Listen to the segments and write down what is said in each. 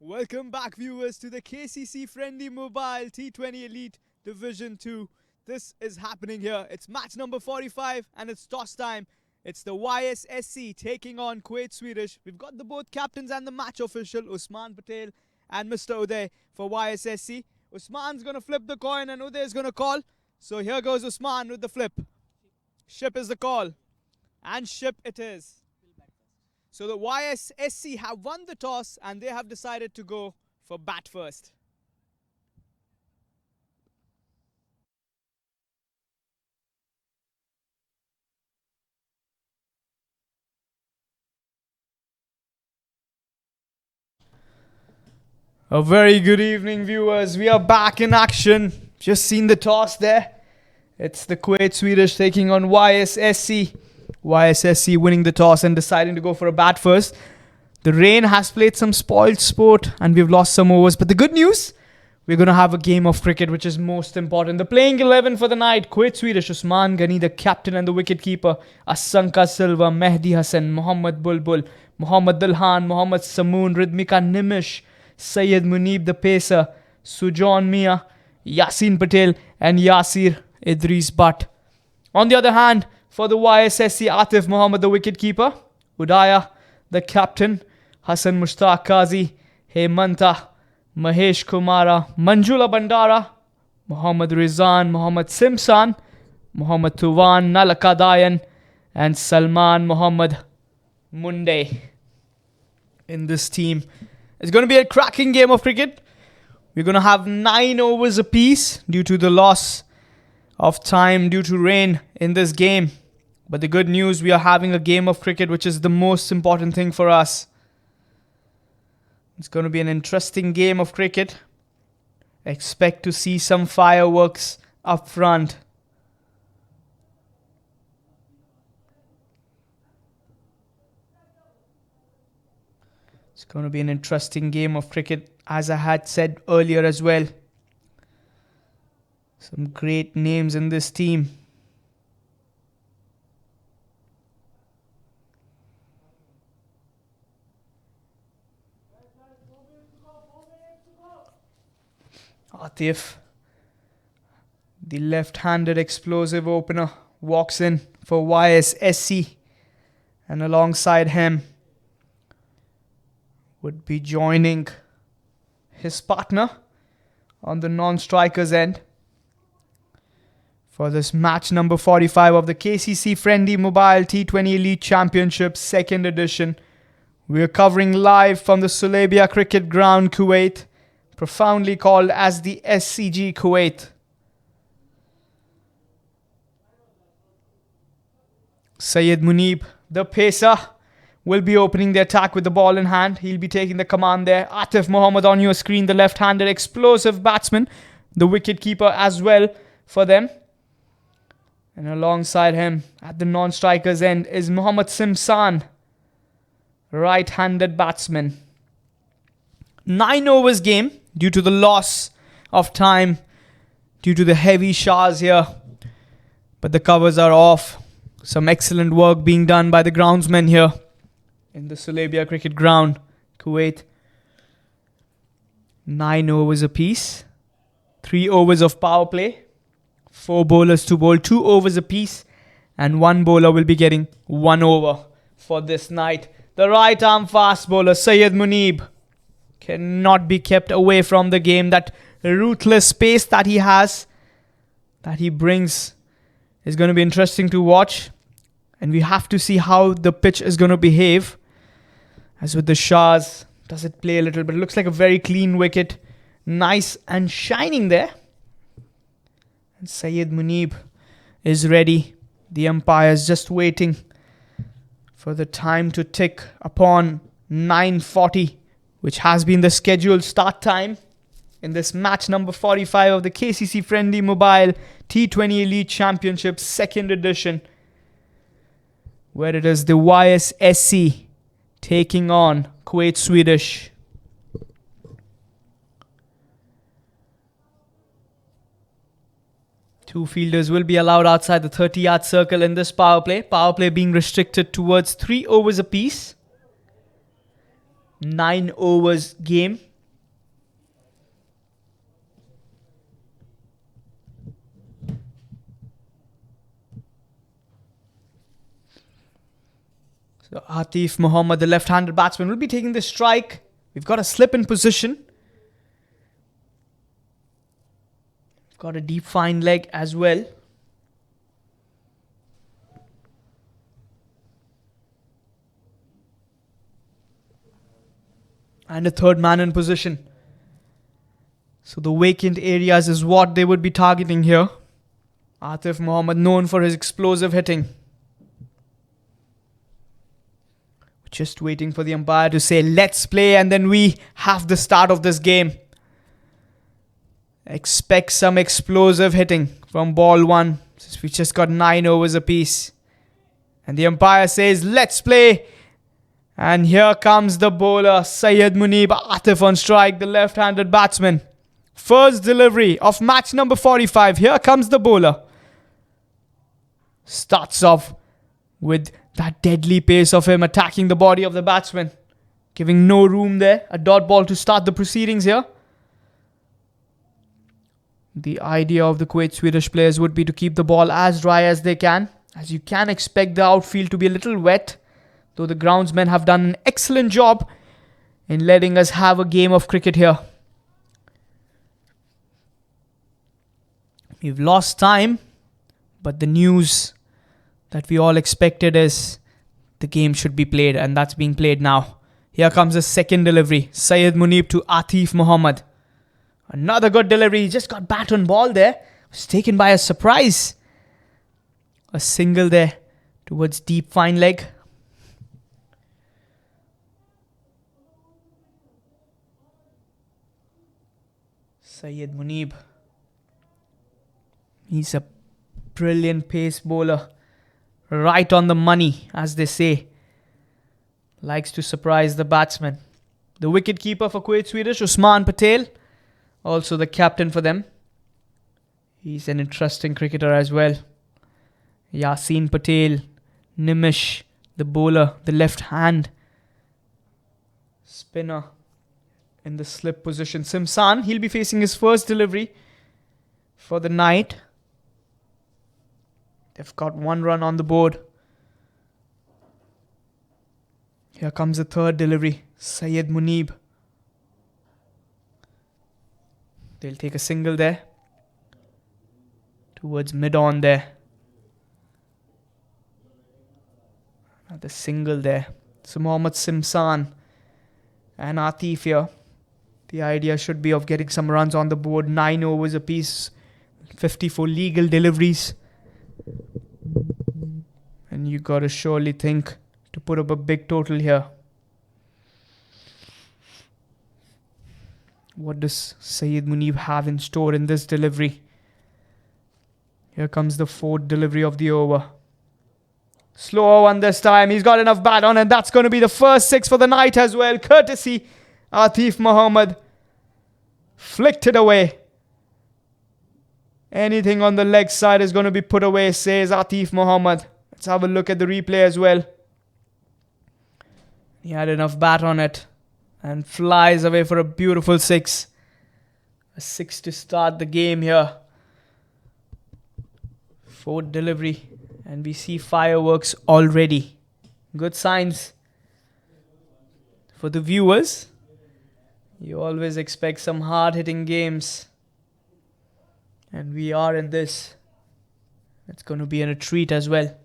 Welcome back, viewers, to the KCC Friendly Mobile T20 Elite Division 2. This is happening here. It's match number 45 and it's toss time. It's the YSSC taking on Kuwait Swedish. We've got the both captains and the match official, Usman Patel and Mr. Uday for YSSC. Usman's going to flip the coin and Uday is going to call. So here goes Usman with the flip. Ship is the call. And ship it is. So the YSSC have won the toss and they have decided to go for bat first. A very good evening, viewers. We are back in action. Just seen the toss there. It's the Kuwait Swedish taking on YSSC. YSSC winning the toss and deciding to go for a bat first. The rain has played some spoiled sport and we've lost some overs. But the good news, we're going to have a game of cricket, which is most important. The playing 11 for the night: Kuwait Swedish, Usman Ghani, the captain and the wicketkeeper; Asanka Silva, Mehdi Hassan, Mohammad Bulbul, Mohammad Dilhan, Mohammad Samoon, Ridmika Nimish, Syed Munib, the pacer; Sujan Mia, Yasin Patel and Yasir Idris Butt. On the other hand, for the YSSC, Atif Mohammed, the wicketkeeper; Udaya, the captain; Hassan Mushtaq Qazi, Hemanta, Mahesh Kumara, Manjula Bandara, Mohammad Rizan, Mohammad Simpson, Mohammad Tuwan, Nalaka Dayan, and Salman Mohammad Munde in this team. It's going to be a cracking game of cricket. We're going to have 9 overs apiece due to the loss of time due to rain in this game. But the good news, we are having a game of cricket, which is the most important thing for us. It's going to be an interesting game of cricket. Expect to see some fireworks up front. It's going to be an interesting game of cricket, as I had said earlier as well. Some great names in this team. Atif, the left-handed explosive opener, walks in for YSSC, and alongside him would be joining his partner on the non-strikers end for this match number 45 of the KCC Friendly Mobile T20 Elite Championship 2nd edition. We are covering live from the Sulabia Cricket Ground, Kuwait, profoundly called as the SCG Kuwait. Syed Munib, the pacer, will be opening the attack with the ball in hand. He'll be taking the command there. Atif Mohammed on your screen, the left-handed explosive batsman, the wicket-keeper as well for them. And alongside him at the non-strikers end is Mohammad Simpson, right-handed batsman. 9 overs game due to the loss of time due to the heavy showers here. But the covers are off. Some excellent work being done by the groundsmen here in the Sulabia Cricket Ground, Kuwait. 9 overs apiece. 3 overs of power play. 4 bowlers to bowl 2 overs apiece. And 1 bowler will be getting 1 over for this night. The right arm fast bowler, Syed Munib, cannot be kept away from the game. That ruthless pace that he has, that he brings, is going to be interesting to watch. And we have to see how the pitch is going to behave. As with the showers, does it play a little bit? It looks like a very clean wicket. Nice and shining there. And Syed Munib is ready. The umpire is just waiting for the time to tick upon 9:40, which has been the scheduled start time in this match number 45 of the KCC Friendly Mobile T20 Elite Championship 2nd edition, where it is the YSSC taking on Kuwait Swedish. Two fielders will be allowed outside the 30-yard circle in this power play. Power play being restricted towards 3 overs apiece. 9 overs game So Atif Mohammed, the left-handed batsman, will be taking the strike. We've got a slip in position. We've got a deep fine leg as well. And a third man in position. So the vacant areas is what they would be targeting here. Atif Mohammed, known for his explosive hitting. Just waiting for the umpire to say, let's play, and then we have the start of this game. Expect some explosive hitting from ball one, since we just got 9 overs apiece. And the umpire says, let's play. And here comes the bowler, Syed Munib. Atif on strike, the left-handed batsman. First delivery of match number 45. Here comes the bowler. Starts off with that deadly pace of him attacking the body of the batsman. Giving no room there. A dot ball to start the proceedings here. The idea of the Kuwait Swedish players would be to keep the ball as dry as they can, as you can expect the outfield to be a little wet, though the groundsmen have done an excellent job in letting us have a game of cricket here. We've lost time, but the news that we all expected is the game should be played, and that's being played now. Here comes the second delivery. Syed Munib to Atif Mohammed. Another good delivery. He just got bat on ball there. Was taken by a surprise. A single there towards deep fine leg. Syed Munib. He's a brilliant pace bowler. Right on the money, as they say. Likes to surprise the batsman. The wicket keeper for Kuwait Swedish, Usman Patel. Also the captain for them. He's an interesting cricketer as well. Yasin Patel. Nimish, the bowler, the left hand spinner in the slip position. Simsan, he'll be facing his first delivery for the night. They've got 1 run on the board. Here comes the third delivery. Syed Munib. They'll take a single there. Towards mid-on there. Another single there. So Mohammad Simsan and Atif here. The idea should be of getting some runs on the board. 9 overs apiece. 54 legal deliveries. And you gotta surely think to put up a big total here. What does Syed Munib have in store in this delivery? Here comes the fourth delivery of the over. Slower one this time. He's got enough bat on, and that's going to be the first 6 for the night as well. Courtesy Atif Mohammed. Flicked it away. Anything on the leg side is going to be put away, says Atif Mohammed. Let's have a look at the replay as well. He had enough bat on it and flies away for a beautiful 6. A 6 to start the game here. Fourth delivery, and we see fireworks already. Good signs for the viewers. You always expect some hard-hitting games. And we are in this. It's going to be a treat as well.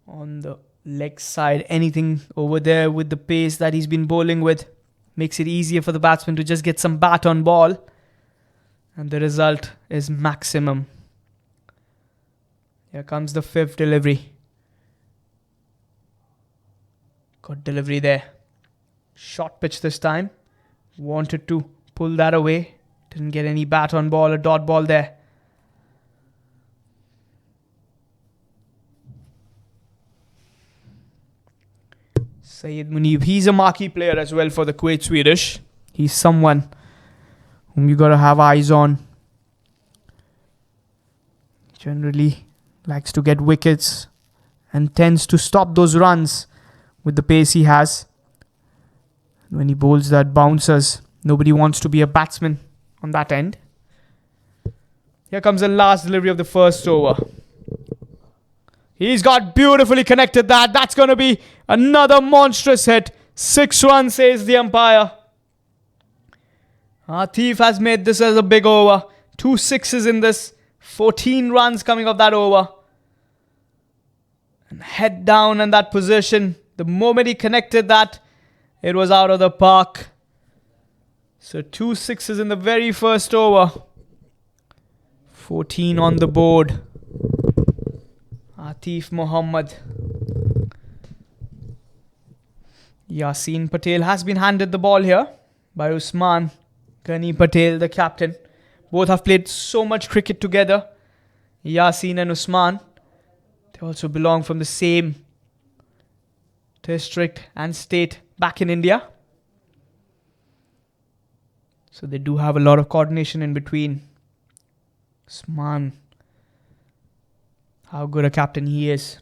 On the leg side, anything over there with the pace that he's been bowling with makes it easier for the batsman to just get some bat on ball. And the result is maximum. Here comes the 5th delivery. Got delivery there. Short pitch this time. Wanted to pull that away. Didn't get any bat on ball. A dot ball there. Syed Munib. He's a marquee player as well for the Kuwait Swedish. He's someone whom you got to have eyes on. Generally likes to get wickets and tends to stop those runs with the pace he has. When he bowls that bouncers, nobody wants to be a batsman on that end. Here comes the last delivery of the first over. He's got beautifully connected that. That's going to be another monstrous hit. 6 runs, says the umpire. Atif has made this as a big over. 2 sixes in this. 14 runs coming off that over. And head down in that position. The moment he connected that, it was out of the park. So 2 sixes in the very first over. 14 on the board. Atif Mohammed. Yasin Patel has been handed the ball here by Usman Ghani Patel, the captain. Both have played so much cricket together. Yasin and Usman. They also belong from the same district and state back in India. So they do have a lot of coordination in between. Usman, how good a captain he is.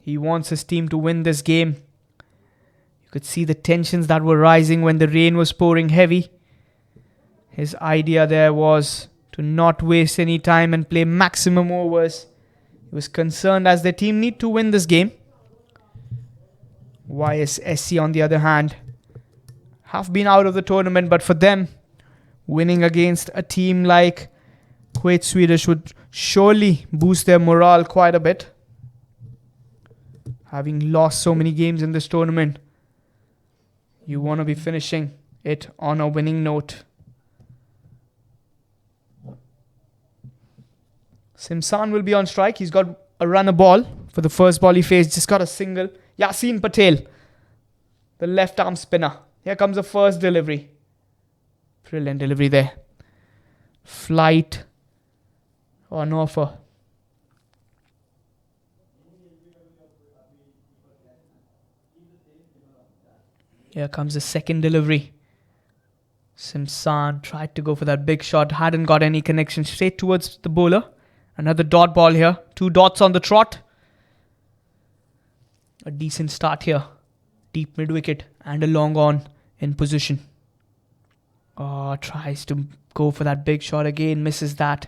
He wants his team to win this game. You could see the tensions that were rising when the rain was pouring heavy. His idea there was to not waste any time and play maximum overs. He was concerned as their team need to win this game. YSSC, on the other hand, have been out of the tournament, but for them, winning against a team like Kuwait Swedish would surely boost their morale quite a bit. Having lost so many games in this tournament, you want to be finishing it on a winning note. Simsan will be on strike. He's got a runner ball. For the first ball he faced, just got a single. Yasin Patel, the left arm spinner. Here comes the first delivery. Brilliant delivery there. Flight on offer. Here comes the second delivery. Simsan tried to go for that big shot. Hadn't got any connection. Straight towards the bowler. Another dot ball here. 2 dots on the trot. A decent start here. Deep mid wicket and a long on in position. Tries to go for that big shot again. Misses that.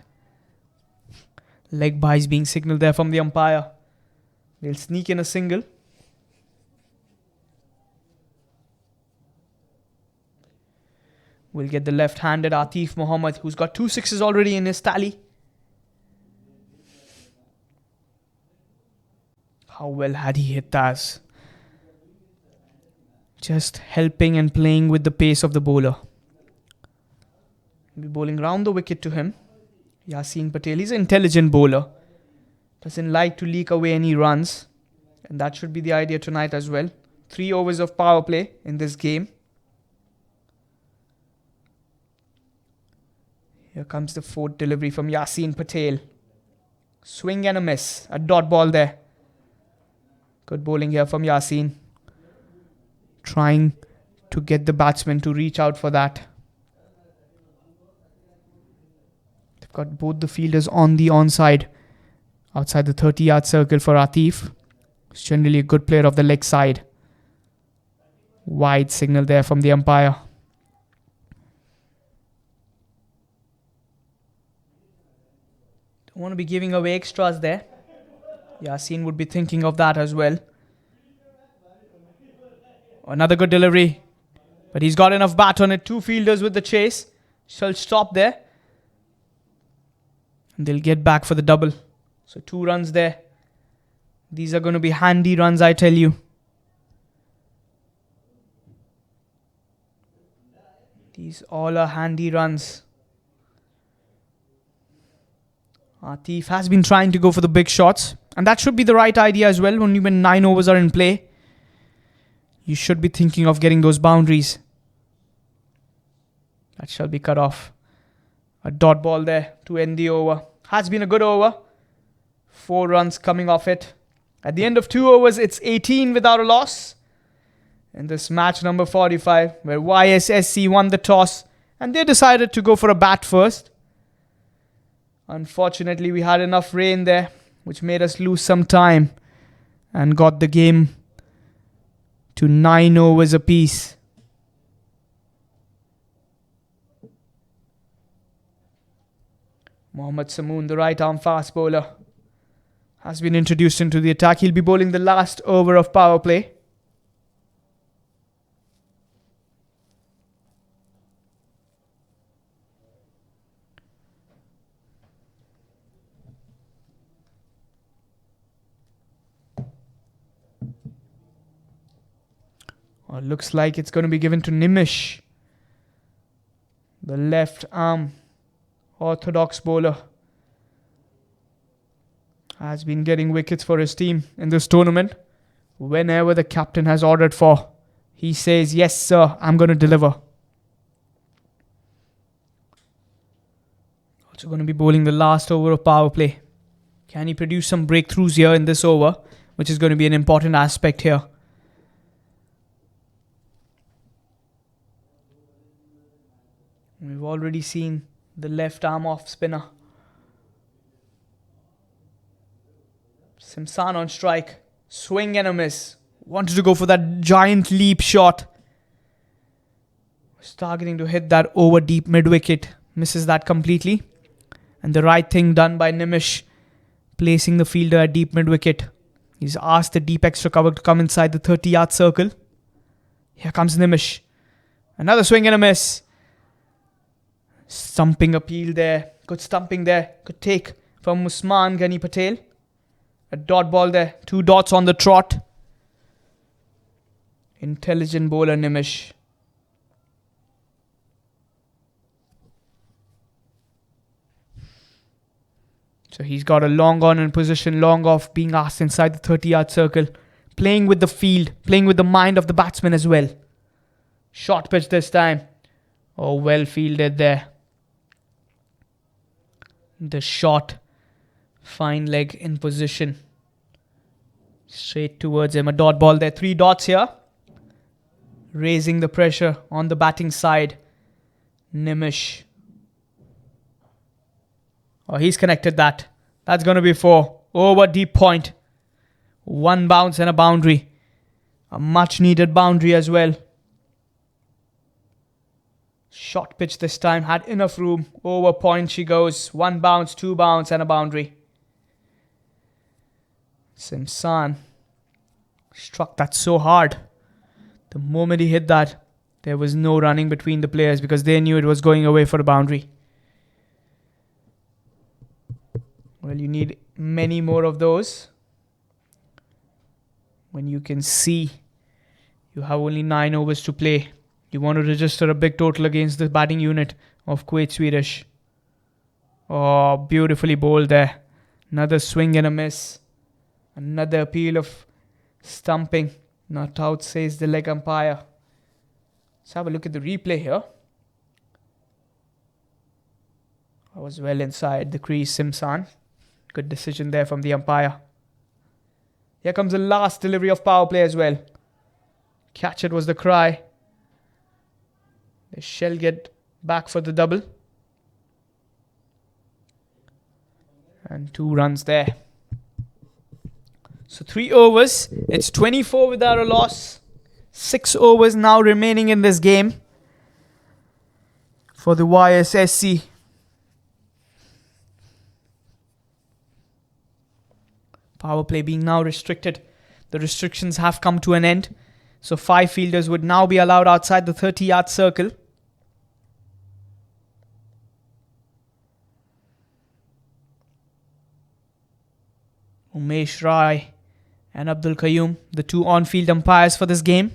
Leg bye is being signalled there from the umpire. They'll sneak in a single. We'll get the left-handed Atif Mohammed, who's got 2 sixes already in his tally. How well had he hit that? Just helping and playing with the pace of the bowler. Be bowling round the wicket to him. Yasin Patel, he's an intelligent bowler. Doesn't like to leak away any runs. And that should be the idea tonight as well. 3 overs of power play in this game. Here comes the 4th delivery from Yasin Patel. Swing and a miss. A dot ball there. Good bowling here from Yasin. Trying to get the batsman to reach out for that. They've got both the fielders on the onside. Outside the 30-yard circle for Atif. He's generally a good player of the leg side. Wide signal there from the umpire. Don't want to be giving away extras there. Yasin would be thinking of that as well. Another good delivery. But he's got enough bat on it. 2 fielders with the chase. Shall stop there. And they'll get back for the double. So 2 runs there. These are going to be handy runs, I tell you. These all are handy runs. Atif has been trying to go for the big shots. And that should be the right idea as well. Only when 9 overs are in play, you should be thinking of getting those boundaries. That shall be cut off. A dot ball there to end the over. Has been a good over. 4 runs coming off it. At the end of 2 overs, it's 18 without a loss. In this match number 45, where YSSC won the toss. And they decided to go for a bat first. Unfortunately, we had enough rain there, which made us lose some time. And got the game to 9 overs apiece. Mohammad Samoon, the right arm fast bowler. has been introduced into the attack. He'll be bowling the last over of power play. Well, looks like it's going to be given to Nimish, the left arm orthodox bowler. Has been getting wickets for his team in this tournament. Whenever the captain has ordered for, he says, yes sir, I'm going to deliver. Also going to be bowling the last over of power play. Can he produce some breakthroughs here in this over, which is going to be an important aspect here. We've already seen the left arm off spinner. Simsan on strike. Swing and a miss. Wanted to go for that giant leap shot. Was targeting to hit that over deep mid-wicket. Misses that completely. And the right thing done by Nimish, placing the fielder at deep mid-wicket. He's asked the deep extra cover to come inside the 30-yard circle. Here comes Nimish. Another swing and a miss. Stumping appeal there. Good stumping there. Good take from Usman Ghani Patel. A dot ball there. 2 dots on the trot. Intelligent bowler Nimish. So he's got a long on in position, long off, being asked inside the 30-yard circle. Playing with the field, playing with the mind of the batsman as well. Short pitch this time. Oh, well fielded there. The shot. Fine leg in position. Straight towards him. A dot ball there. 3 dots here. Raising the pressure on the batting side. Nimish. Oh, he's connected that. That's going to be 4. Over deep point. 1 bounce and a boundary. A much needed boundary as well. Short pitch this time. Had enough room. Over point she goes. 1 bounce, 2 bounce and a boundary. Simsan struck that so hard. The moment he hit that, there was no running between the players because they knew it was going away for a boundary. Well, you need many more of those. When you can see you have only 9 overs to play. You want to register a big total against the batting unit of Kuwait Swedish. Oh, beautifully bowled there. Another swing and a miss. Another appeal of stumping. Not out, says the leg umpire. Let's have a look at the replay here. I was well inside the crease, Simsan. Good decision there from the umpire. Here comes the last delivery of power play as well. Catch it was the cry. They shall get back for the double. And 2 runs there. So 3 overs. It's 24 without a loss. 6 overs now remaining in this game for the YSSC. Power play being now restricted. The restrictions have come to an end. So 5 fielders would now be allowed outside the 30-yard circle. Umesh Rai and Abdul Qayyum, the 2 on-field umpires for this game.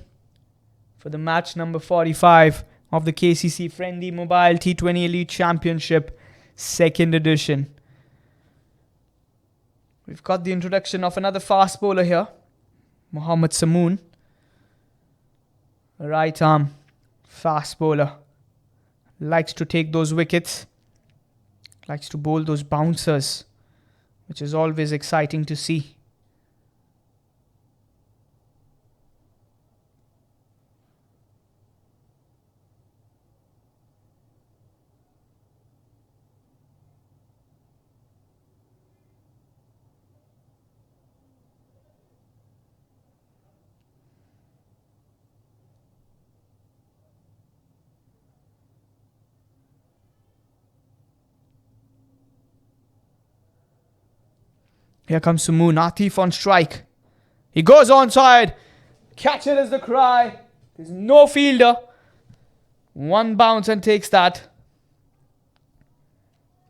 For the match number 45 of the KCC FRIENDI Mobile T20 Elite Championship, 2nd edition. We've got the introduction of another fast bowler here. Mohammad Samoon. Right arm fast bowler. Likes to take those wickets. Likes to bowl those bouncers, which is always exciting to see. Here comes Samoon. Atif on strike. He goes onside. Catch it is the cry. There's no fielder. One bounce and takes that.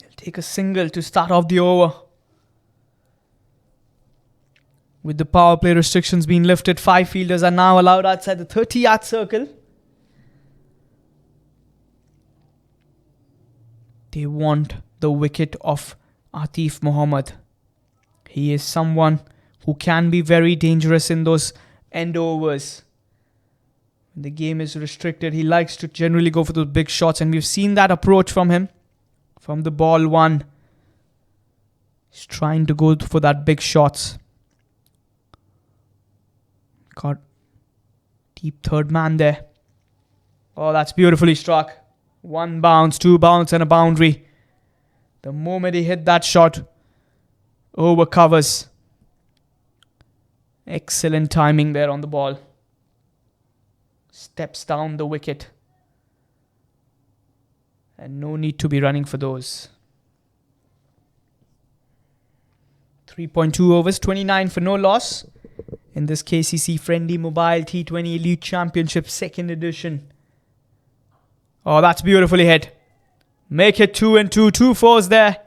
He'll take a single to start off the over. With the power play restrictions being lifted, 5 fielders are now allowed outside the 30-yard circle. They want the wicket of Atif Mohammed. He is someone who can be very dangerous in those end overs. When the game is restricted, he likes to generally go for those big shots, and we've seen that approach from him. From the ball one, he's trying to go for that big shots. Got deep third man there. Oh, that's beautifully struck. 1 bounce, 2 bounce and a boundary. The moment he hit that shot, over covers. Excellent timing there on the ball. Steps down the wicket. And no need to be running for those. 3.2 overs, 29 for no loss. In this KCC FRIENDI Mobile T20 Elite Championship 2nd edition. Oh, that's beautifully hit. Make it 2 and 2. 2 fours there.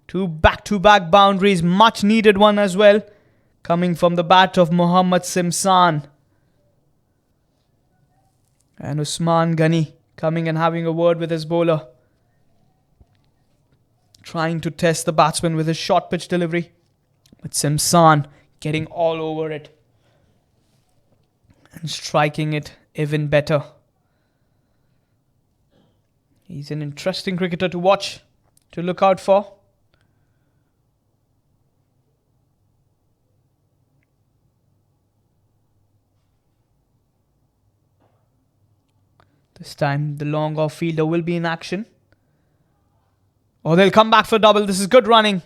2 back-to-back boundaries. Much needed one as well. Coming from the bat of Mohammad Simsan. And Usman Ghani coming and having a word with his bowler. Trying to test the batsman with his short pitch delivery. But Simsan getting all over it. And striking it even better. He's an interesting cricketer to watch, to look out for. This time the long off fielder will be in action. Oh, they'll come back for double. This is good running.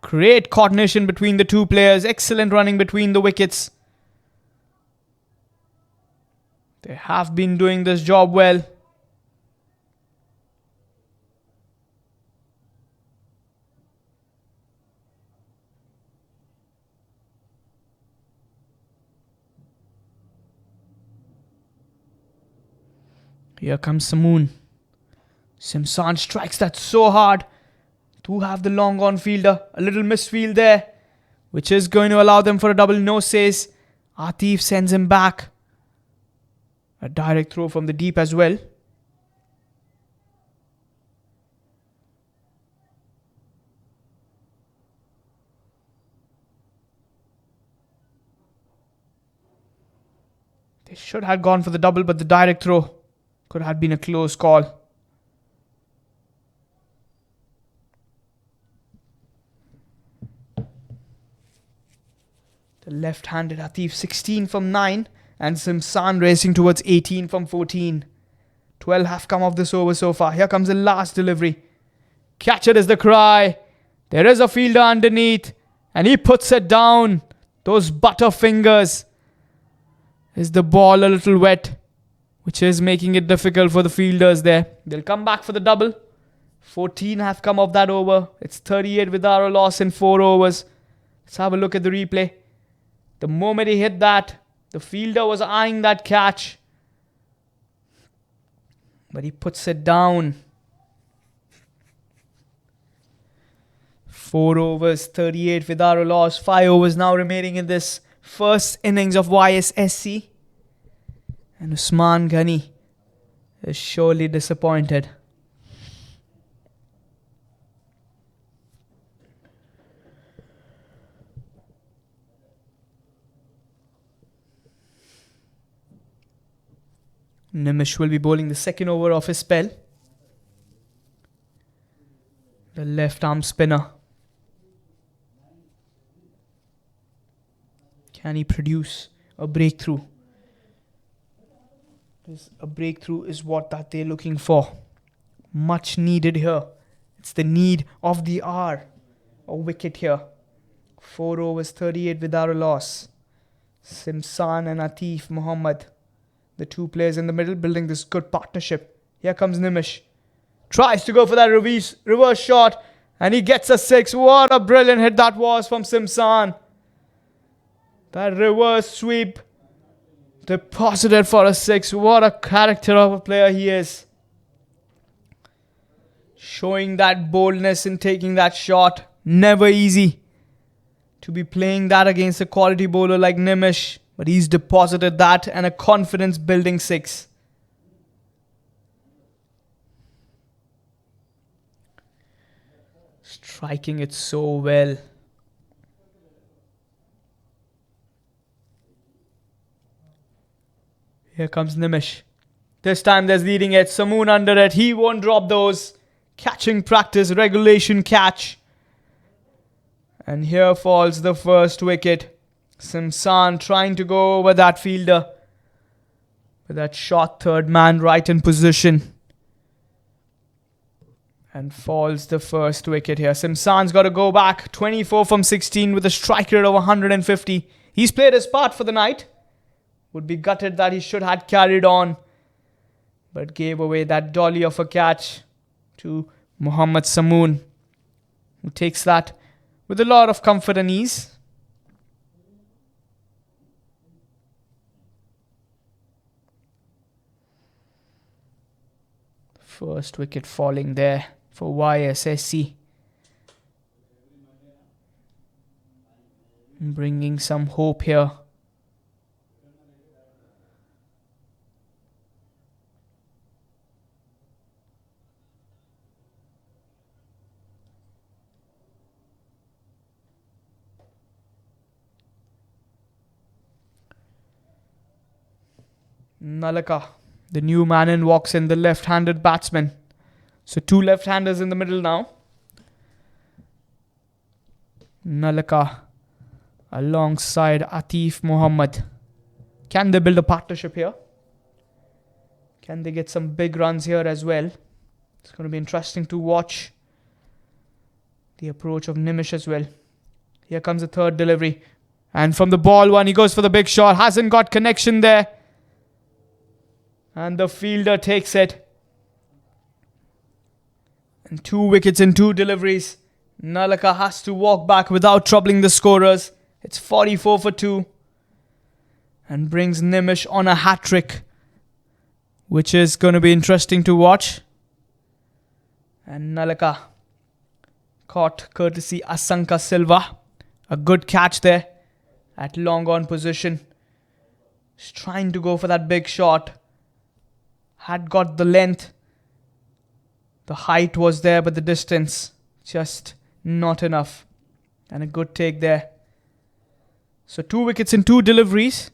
Great coordination between the two players. Excellent running between the wickets. They have been doing this job well. Here comes Samoon. Simsan strikes that so hard to have the long on fielder. A little misfield there, which is going to allow them for a double. No says. Atif sends him back. A direct throw from the deep as well. They should have gone for the double, but the direct throw could have been a close call. The left-handed Atif 16 from 9 and Simsan racing towards 18 from 14. 12 have come off this over so far. Here comes the last delivery. Catch it is the cry. There is a fielder underneath and he puts it down. Those butter fingers. Is the ball a little wet, which is making it difficult for the fielders there. They'll come back for the double. 14 have come off that over. It's 38 without a loss in 4 overs. Let's have a look at the replay. The moment he hit that, the fielder was eyeing that catch. But he puts it down. 4 overs, 38 without a loss. 5 overs now remaining in this first innings of YSSC. And Usman Ghani is surely disappointed. Nimish will be bowling the second over of his spell. The left arm spinner. Can he produce a breakthrough? A breakthrough is what that they're looking for. Much needed here. It's the need of the hour. A wicket here. 4 overs, 38 without a loss. Simsan and Atif Mohammed. The two players in the middle building this good partnership. Here comes Nimish. Tries to go for that reverse shot. And he gets a 6. What a brilliant hit that was from Simsan. That reverse sweep deposited for a 6. What a character of a player he is. Showing that boldness in taking that shot. Never easy to be playing that against a quality bowler like Nimish. But he's deposited that and a confidence building 6. Striking it so well. Here comes Nimish. This time there's leading edge. Samoon under it. He won't drop those. Catching practice. Regulation catch. And here falls the first wicket. Simsan trying to go over that fielder. With that shot, third man right in position. And falls the first wicket here. Simsan's got to go back. 24 from 16 with a strike rate of 150. He's played his part for the night. Would be gutted that he should have carried on. But gave away that dolly of a catch to Mohammad Samoon. Who takes that with a lot of comfort and ease. First wicket falling there for YSSC. Bringing some hope here. Nalaka, the new man in, walks in, the left-handed batsman. So 2 left-handers in the middle now. Nalaka alongside Atif Mohammed. Can they build a partnership here? Can they get some big runs here as well? It's going to be interesting to watch the approach of Nimish as well. Here comes the third delivery. And from the ball one, he goes for the big shot. Hasn't got connection there. And the fielder takes it. And 2 wickets in 2 deliveries. Nalaka has to walk back without troubling the scorers. It's 44 for 2. And brings Nimish on a hat-trick, which is going to be interesting to watch. And Nalaka caught courtesy Asanka Silva. A good catch there at long on position. He's trying to go for that big shot. Had got the length. The height was there, but the distance just not enough. And a good take there. So 2 wickets in 2 deliveries.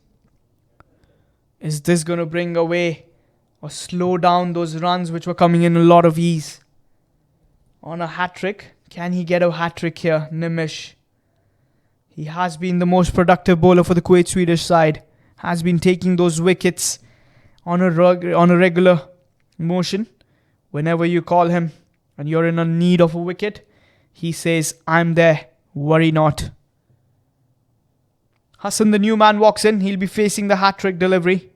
Is this going to bring away or slow down those runs which were coming in a lot of ease? On a hat-trick. Can he get a hat-trick here? Nimish. He has been the most productive bowler for the Kuwait Swedish side. Has been taking those wickets on a regular motion. Whenever you call him and you're in a need of a wicket, he says, I'm there, worry not. Hassan, the new man, walks in. He'll be facing the hat-trick delivery.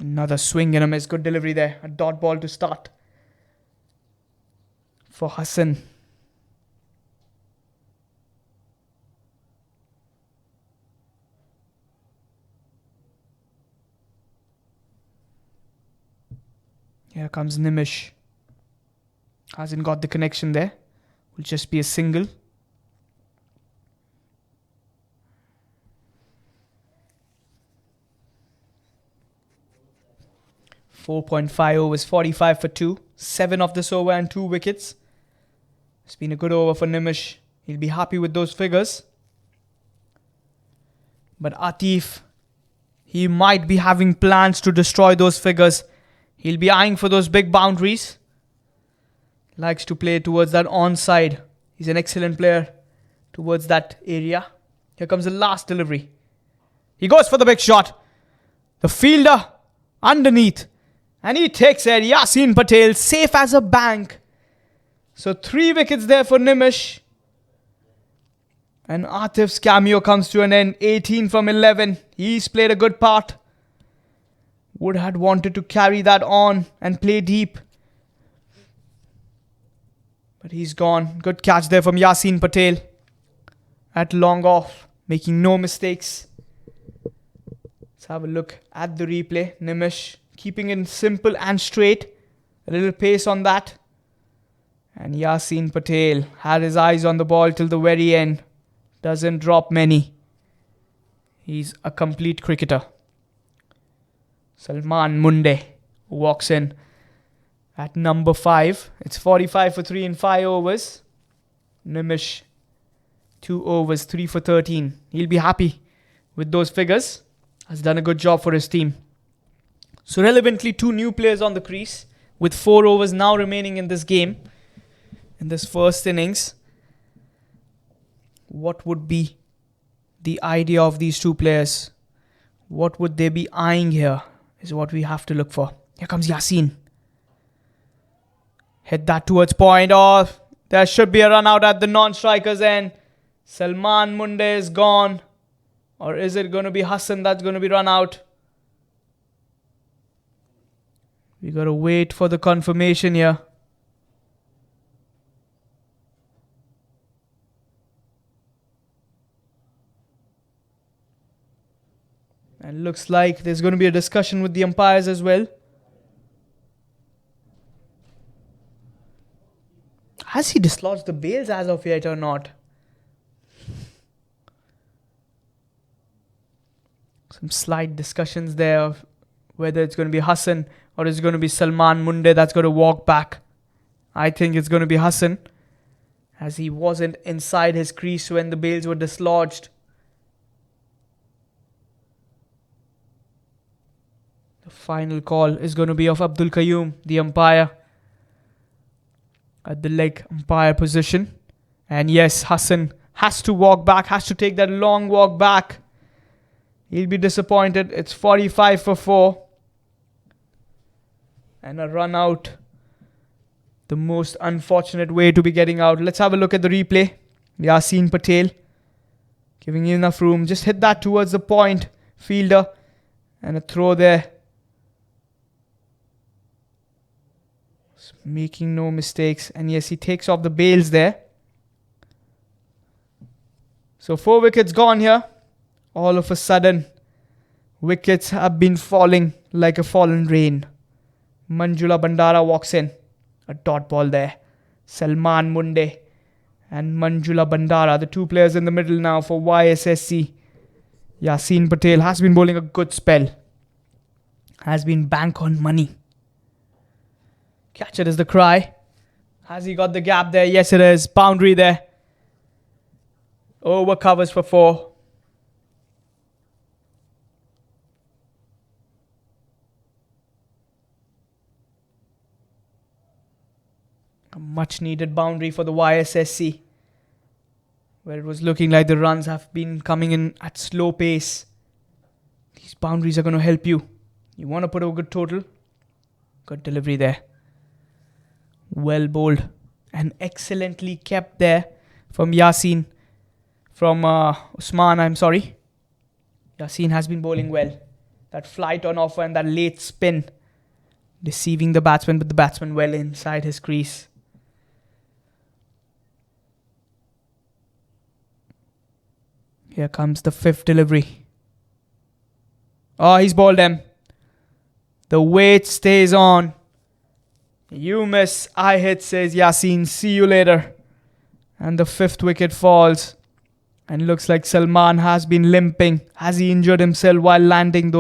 Another swing and a miss. Good delivery there. A dot ball to start for Hassan. Here comes Nimish. Hasn't got the connection there. Will just be a single. .5 overs, 45 for 2. 7 of this over and 2 wickets. It's been a good over for Nimish. He'll be happy with those figures. But Atif, he might be having plans to destroy those figures. He'll be eyeing for those big boundaries. Likes to play towards that onside. He's an excellent player towards that area. Here comes the last delivery. He goes for the big shot. The fielder underneath. And he takes it. Yasin Patel, safe as a bank. So 3 wickets there for Nimish. And Atif's cameo comes to an end. 18 from 11. He's played a good part. Would had wanted to carry that on and play deep. But he's gone. Good catch there from Yasin Patel. At long off. Making no mistakes. Let's have a look at the replay. Nimish keeping it simple and straight. A little pace on that. And Yasin Patel had his eyes on the ball till the very end. Doesn't drop many. He's a complete cricketer. Salman Munde walks in at number 5. It's 45 for 3 in 5 overs. Nimish 2 overs, 3 for 13. He'll be happy with those figures. Has done a good job for his team. So relevantly, 2 new players on the crease with 4 overs now remaining in this game. In this first innings. What would be the idea of these 2 players? What would they be eyeing here is what we have to look for. Here comes Yasin. Hit that towards point. Oh, there should be a run out at the non-strikers end. Salman Munde is gone. Or is it going to be Hassan that's going to be run out? We got to wait for the confirmation here. And looks like there's going to be a discussion with the umpires as well. Has he dislodged the bails as of yet or not? Some slight discussions there of whether it's going to be Hassan or it's going to be Salman Munde that's going to walk back. I think it's going to be Hassan, as he wasn't inside his crease when the bails were dislodged. The final call is going to be of Abdul Qayyum, the umpire, at the leg umpire position. And yes, Hassan has to walk back, has to take that long walk back. He'll be disappointed. It's 45 for 4. And a run out. The most unfortunate way to be getting out. Let's have a look at the replay. Yasin Patel giving enough room. Just hit that towards the point. Fielder. And a throw there. Making no mistakes. And yes, he takes off the bails there. So 4 wickets gone here. All of a sudden, wickets have been falling like a fallen rain. Manjula Bandara walks in. A dot ball there. Salman Munde and Manjula Bandara, the 2 players in the middle now for YSSC. Yasin Patel has been bowling a good spell. Has been bank on money. Catch it is the cry. Has he got the gap there? Yes, it is. Boundary there. Over covers for 4. A much needed boundary for the YSSC, where it was looking like the runs have been coming in at slow pace. These boundaries are going to help you. You want to put a good total. Good delivery there. Well bowled and excellently kept there from Yasin. From Usman, I'm sorry. Yasin has been bowling well. That flight on offer and that late spin. Deceiving the batsman, but the batsman well inside his crease. Here comes the 5th delivery. Oh, he's bowled them. The weight stays on. You miss, I hit, says Yasin. See you later. And the 5th wicket falls. And looks like Salman has been limping. Has he injured himself while landing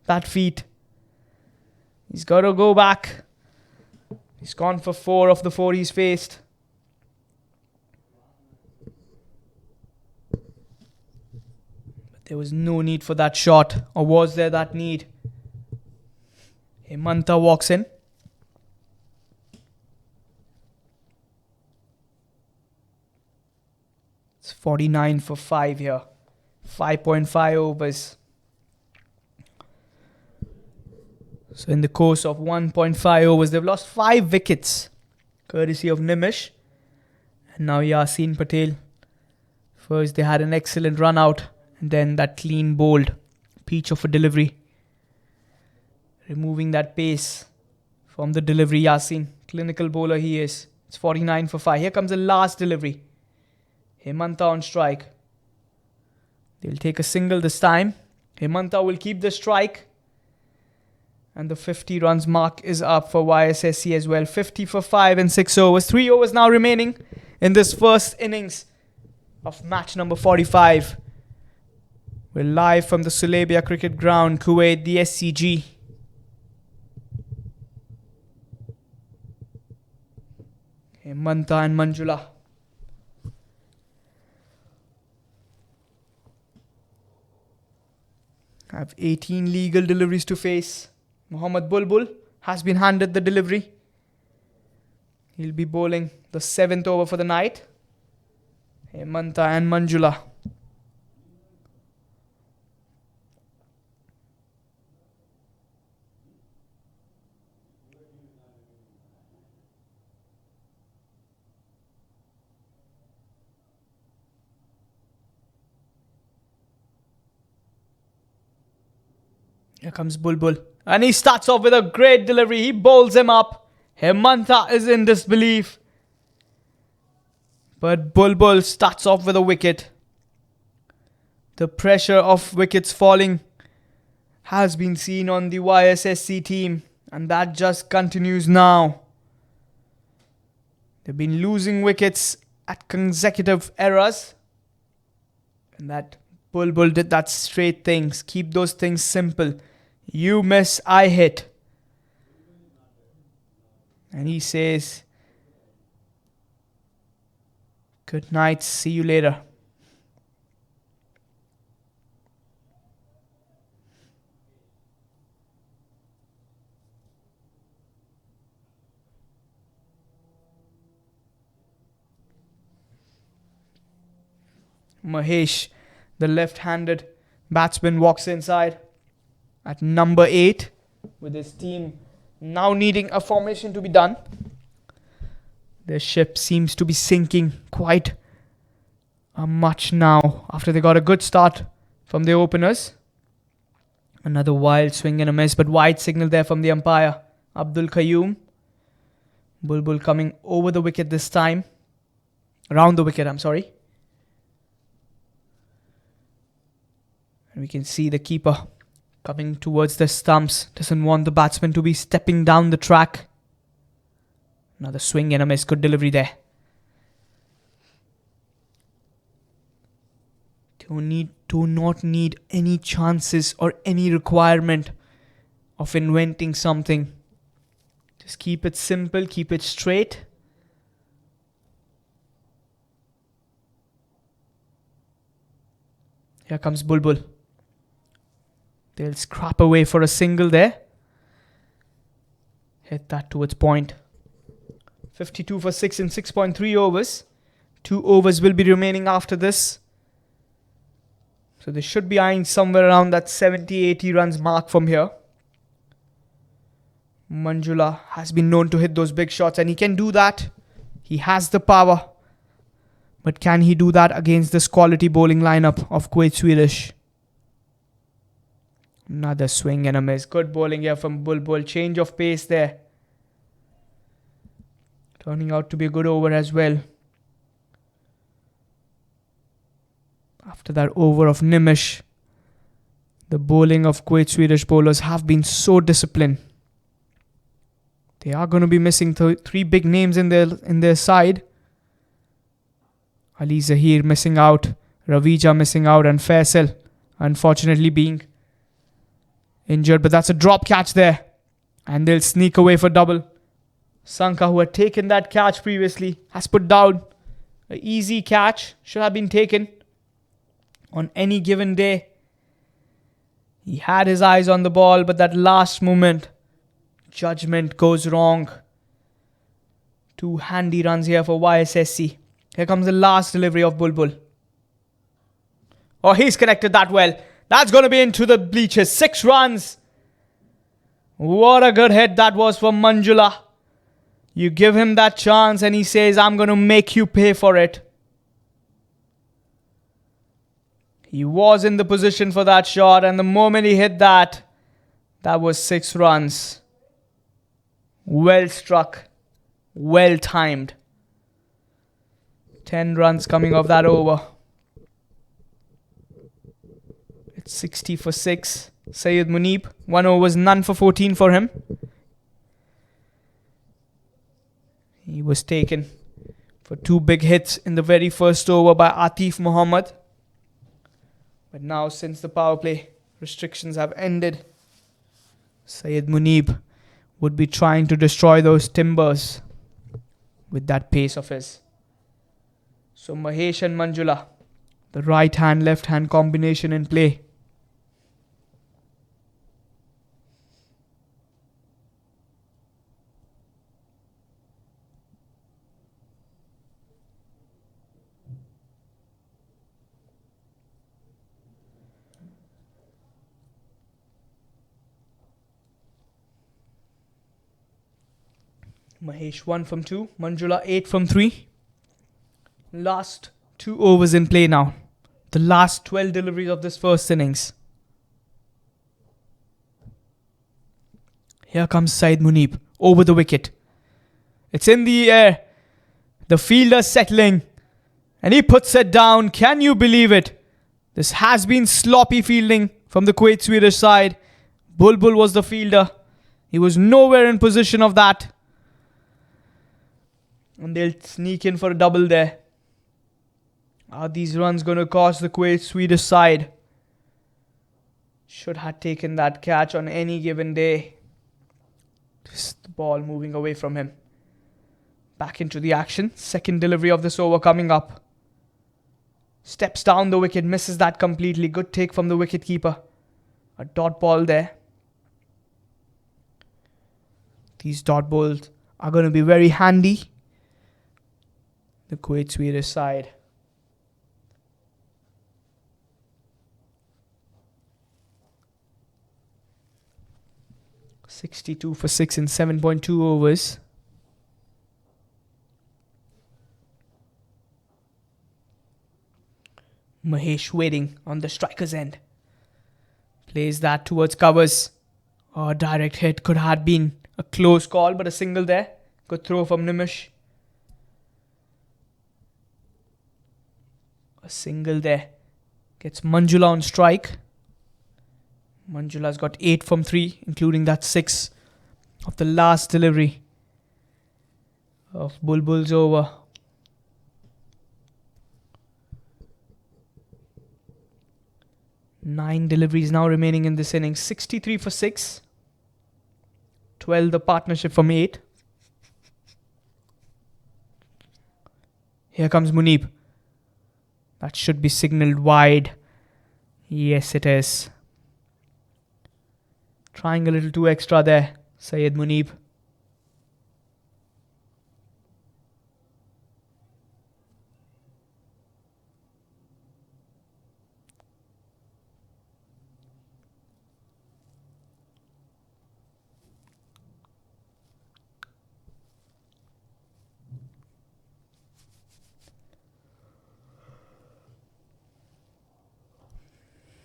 that feet? He's got to go back. He's gone for 4 of the 4 he's faced. But there was no need for that shot. Or was there that need? Hemanta walks in. It's 49 for 5 here. 5.5 overs. So in the course of 1.5 overs, they've lost 5 wickets. Courtesy of Nimish. And now Yasin Patel. First they had an excellent run out. And then that clean bowled peach of a delivery. Removing that pace from the delivery. Yasin, clinical bowler he is. It's 49 for 5. Here comes the last delivery. Hemanta on strike. They'll take a single this time. Hemanta will keep the strike. And the 50 runs mark is up for YSSC as well. 50 for 5 in 6 overs. 3 overs now remaining in this first innings of match number 45. We're live from the Sulabia Cricket Ground, Kuwait, the SCG. Hemanta and Manjula. Have 18 legal deliveries to face. Mohammad Bulbul has been handed the delivery. He'll be bowling the 7th over for the night. Hemanta and Manjula. Here comes Bulbul. And he starts off with a great delivery. He bowls him up. Hemanta is in disbelief. But Bulbul starts off with a wicket. The pressure of wickets falling has been seen on the YSSC team. And that just continues now. They've been losing wickets at consecutive eras. And that Bulbul did that straight things. Keep those things simple. You miss, I hit. And he says, good night, see you later. Mahesh, the left-handed batsman, walks inside at number 8 with his team now needing a formation to be done. Their ship seems to be sinking quite much now after they got a good start from the openers. Another wild swing and a miss, but wide signal there from the umpire, Abdul Qayyum. Bulbul coming over the wicket this time. Around the wicket, I'm sorry. And we can see the keeper coming towards the stumps. Doesn't want the batsman to be stepping down the track. Another swing and a miss. Good delivery there. Do not need any chances or any requirement of inventing something. Just keep it simple. Keep it straight. Here comes Bulbul. They'll scrap away for a single there. Hit that towards point. 52 for 6 in 6.3 overs. 2 overs will be remaining after this. So they should be eyeing somewhere around that 70-80 runs mark from here. Manjula has been known to hit those big shots and he can do that. He has the power. But can he do that against this quality bowling lineup of Kuwait Swedish? Another swing and a miss. Good bowling here from Bulbul. Change of pace there. Turning out to be a good over as well. After that over of Nimish, the bowling of Kuwait Swedish bowlers have been so disciplined. They are going to be missing 3 big names in their side. Ali Zahir missing out, Ravija missing out, and Faisal unfortunately being injured. But that's a drop catch there. And they'll sneak away for double. Sanka, who had taken that catch previously, has put down an easy catch. Should have been taken on any given day. He had his eyes on the ball, but that last moment, judgment goes wrong. 2 handy runs here for YSSC. Here comes the last delivery of Bulbul. Oh, he's connected that well. That's going to be into the bleachers. 6 runs. What a good hit that was from Manjula. You give him that chance and he says, I'm going to make you pay for it. He was in the position for that shot, and the moment he hit that That was 6 runs. Well struck. Well timed. 10 runs coming off that over. It's 60 for 6. Syed Munib. 1 over was none for 14 for him. He was taken for 2 big hits in the very first over by Atif Mohammed. But now, since the power play restrictions have ended, Syed Munib would be trying to destroy those timbers with that pace of his. So Mahesh and Manjula, the right hand, left hand combination in play. Mahesh 1 from 2, Manjula 8 from 3. Last 2 overs in play now. The last 12 deliveries of this first innings. Here comes Syed Munib over the wicket. It's in the air. The fielder settling. And he puts it down. Can you believe it? This has been sloppy fielding from the Kuwait Swedish side. Bulbul was the fielder. He was nowhere in position of that. And they'll sneak in for a double there. Are these runs going to cost the Kuwait Swedish side? Should have taken that catch on any given day. Just the ball moving away from him. Back into the action. Second delivery of this over coming up. Steps down the wicket. Misses that completely. Good take from the wicketkeeper. A dot ball there. These dot balls are going to be very handy. The Kuwait Swedish side. $62 for 6 in 7.2 overs. Mahesh waiting on the striker's end. Plays that towards covers. A direct hit. Could have been a close call, but a single there. Good throw from Nimish. A single there. Gets Manjula on strike. Manjula's got 8 from 3, including that 6 of the last delivery of Bulbul's over. Nine deliveries now remaining in this innings. 63 for 6. 12 the partnership from 8. Here comes Munib. That should be signalled wide. Yes, it is. Trying a little too extra there, Syed Munib.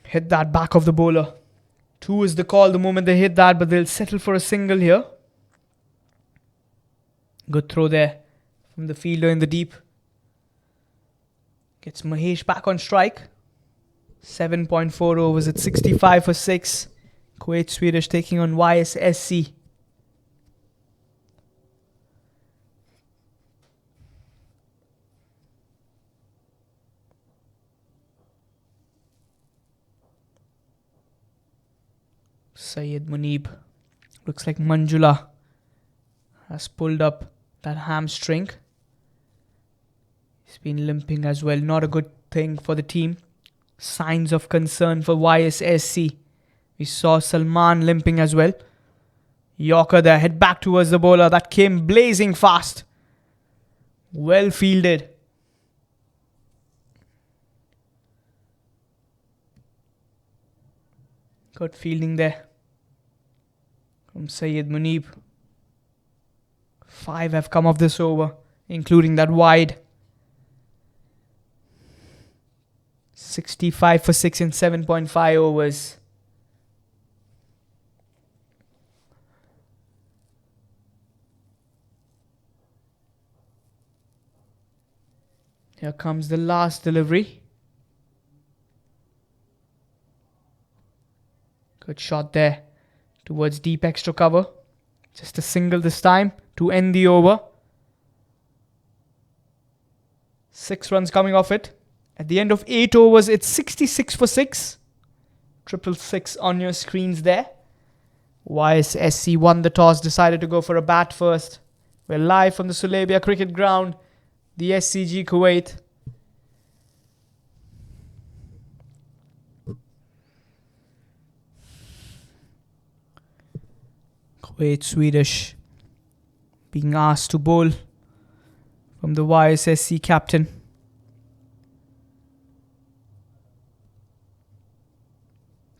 Hit that back of the bowler. 2 is the call the moment they hit that, but they'll settle for a single here. Good throw there from the fielder in the deep. Gets Mahesh back on strike. 7.4 overs at 65 for 6. Kuwait Swedish taking on YSSC. Syed Munib. Looks like Manjula has pulled up that hamstring. He's been limping as well. Not a good thing for the team. Signs of concern for YSSC. We saw Salman limping as well. Yorker there. Head back towards the bowler. That came blazing fast. Well fielded. Good fielding there from Syed Munib. 5 have come off this over, including that wide. 65 for 6 in 7.5 overs. Here comes the last delivery. Good shot there towards deep extra cover. Just a single this time to end the over. 6 runs coming off it. At the end of 8 overs, it's 66 for 6. 666 on your screens there. YSSC won the toss, decided to go for a bat first. We're live from the Sulabia cricket ground, the SCG Kuwait. Kuwait Swedish being asked to bowl from the YSSC captain.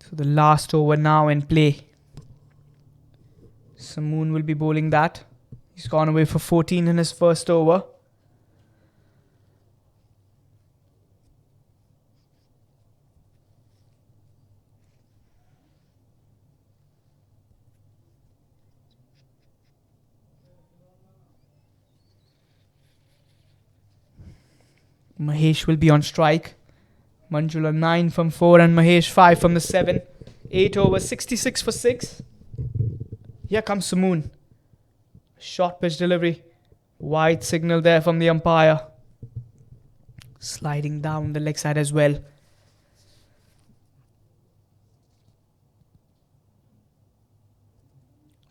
So the last over now in play. Samoon will be bowling that. He's gone away for 14 in his first over. Mahesh will be on strike. Manjula 9 from 4 and Mahesh 5 from the 7. 8 overs, 66 for 6. Here comes Samoon. Short pitch delivery. Wide signal there from the umpire. Sliding down the leg side as well.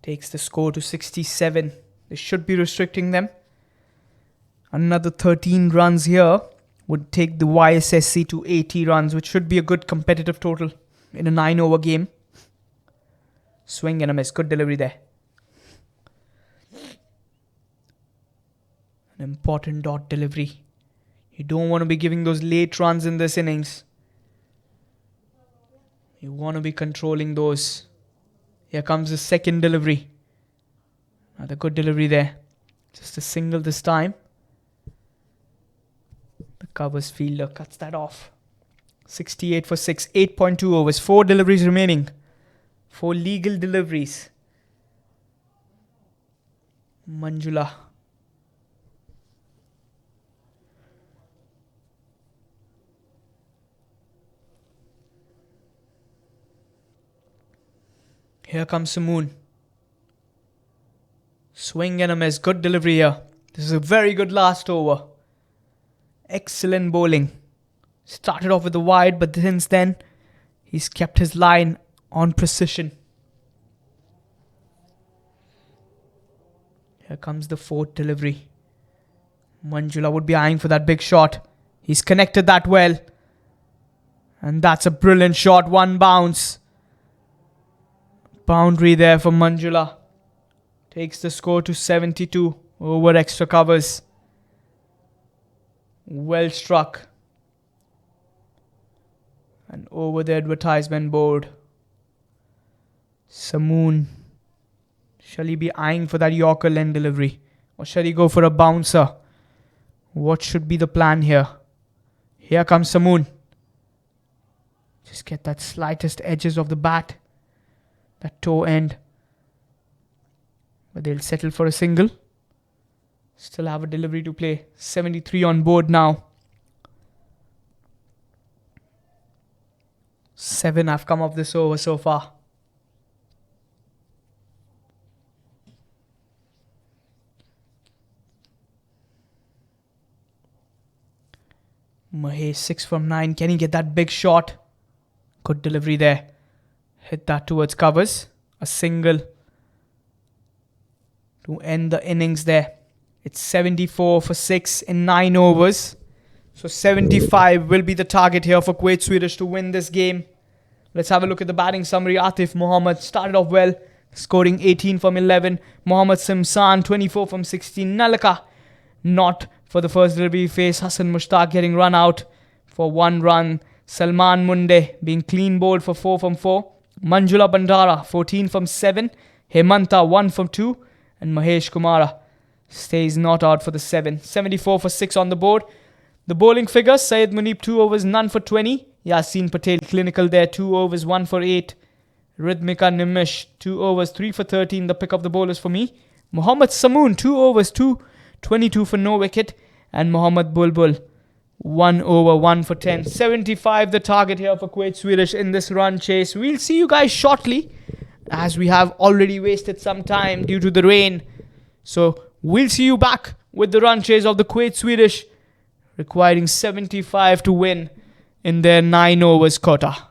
Takes the score to 67. This should be restricting them. Another 13 runs here would take the YSSC to 80 runs, which should be a good competitive total in a 9-over game. Swing and a miss. Good delivery there. An important dot delivery. You don't want to be giving those late runs in this innings. You want to be controlling those. Here comes the second delivery. Another good delivery there. Just a single this time. The covers fielder cuts that off. 68 for 6. 8.2 overs. 4 deliveries remaining. 4 legal deliveries. Manjula. Here comes Samoon. Swing and a miss. Good delivery here. This is a very good last over. Excellent bowling. Started off with the wide, but since then, he's kept his line on precision. Here comes the 4th delivery. Manjula would be eyeing for that big shot. He's connected that well. And that's a brilliant shot. 1 bounce. Boundary there for Manjula. Takes the score to 72 over extra covers. Well struck. And over the advertisement board. Samoon. Shall he be eyeing for that Yorker length delivery? Or shall he go for a bouncer? What should be the plan here? Here comes Samoon. Just get that slightest edges of the bat. That toe end. But they'll settle for a single. Still have a delivery to play. 73 on board now. 7 have come off this over so far. Mahesh 6 from 9. Can he get that big shot? Good delivery there. Hit that towards covers. A single to end the innings there. It's 74 for 6 in 9 overs. So 75 will be the target here for Kuwait Swedish to win this game. Let's have a look at the batting summary. Atif Mohammed started off well, scoring 18 from 11. Mohammad Simsan 24 from 16. Nalaka not for the first delivery phase. Hassan Mushtaq getting run out for 1 run. Salman Munde being clean bowled for 4 from 4. Manjula Bandara 14 from 7. Hemanta 1 from 2. And Mahesh Kumara stays not out for the 7. 74 for 6 on the board. The bowling figures, Syed Munib 2 overs, none for 20. Yasin Patel clinical there, 2 overs, 1 for 8. Rhythmika Nimish 2 overs, 3 for 13. The pick of the bowlers for me. Mohammad Samoon 2 overs, 22 for no wicket. And Mohammad Bulbul 1 over 1 for 10. 75 the target here for Kuwait Swedish in this run chase. We'll see you guys shortly, as we have already wasted some time due to the rain. So we'll see you back with the run chase of the Kuwait Swedish, requiring 75 to win in their 9 overs quota.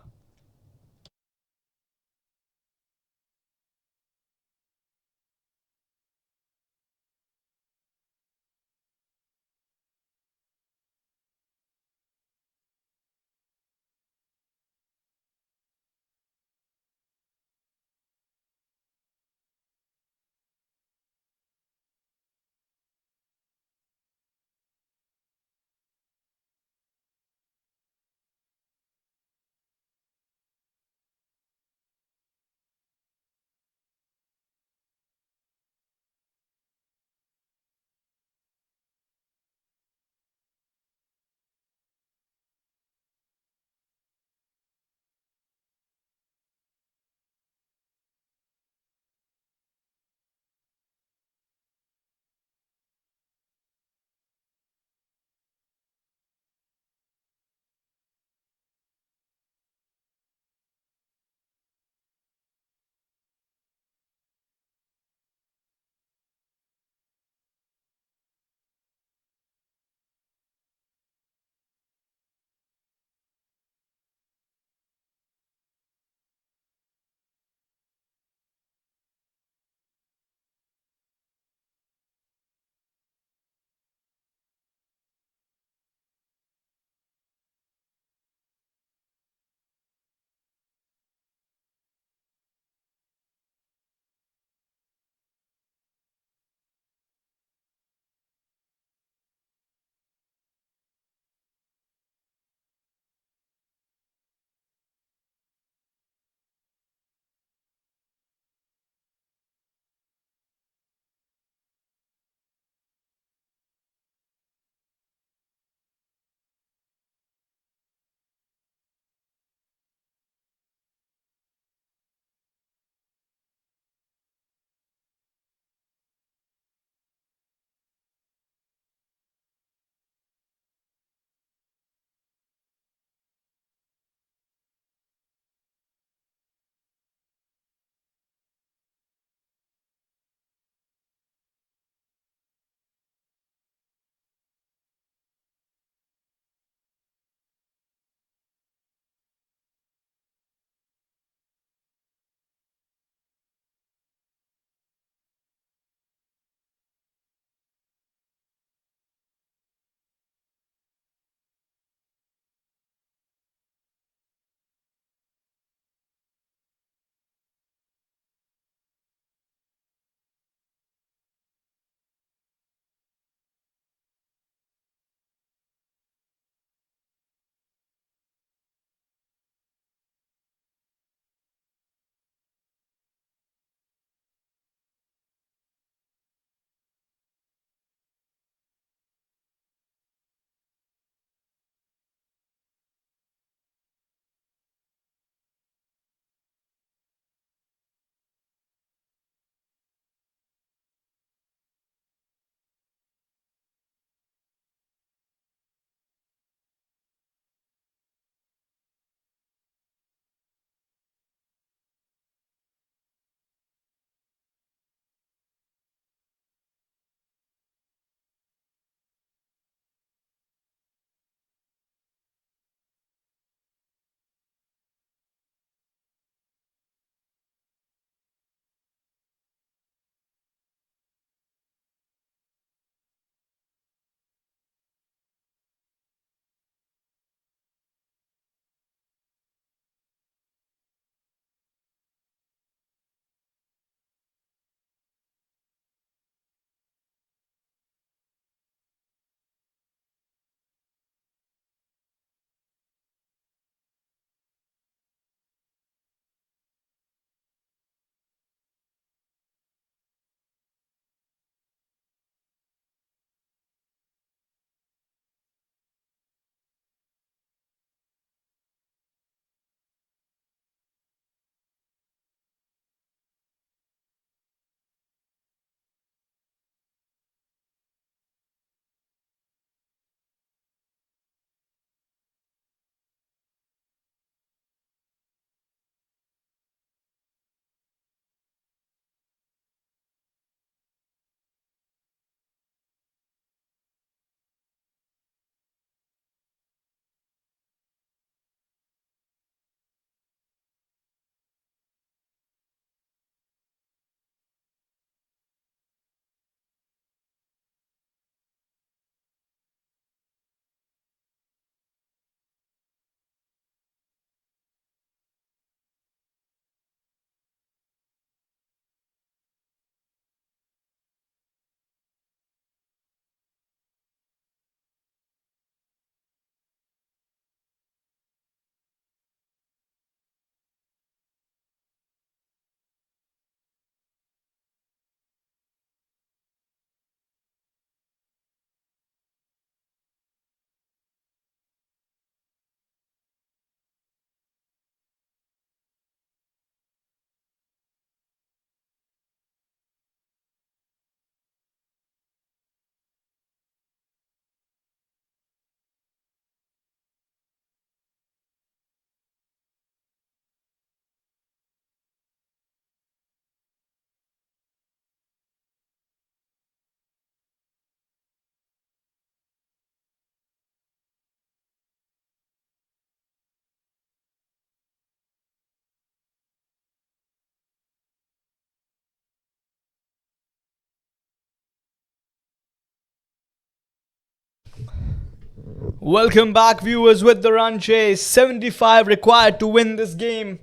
Welcome back, viewers, with the run chase. 75 required to win this game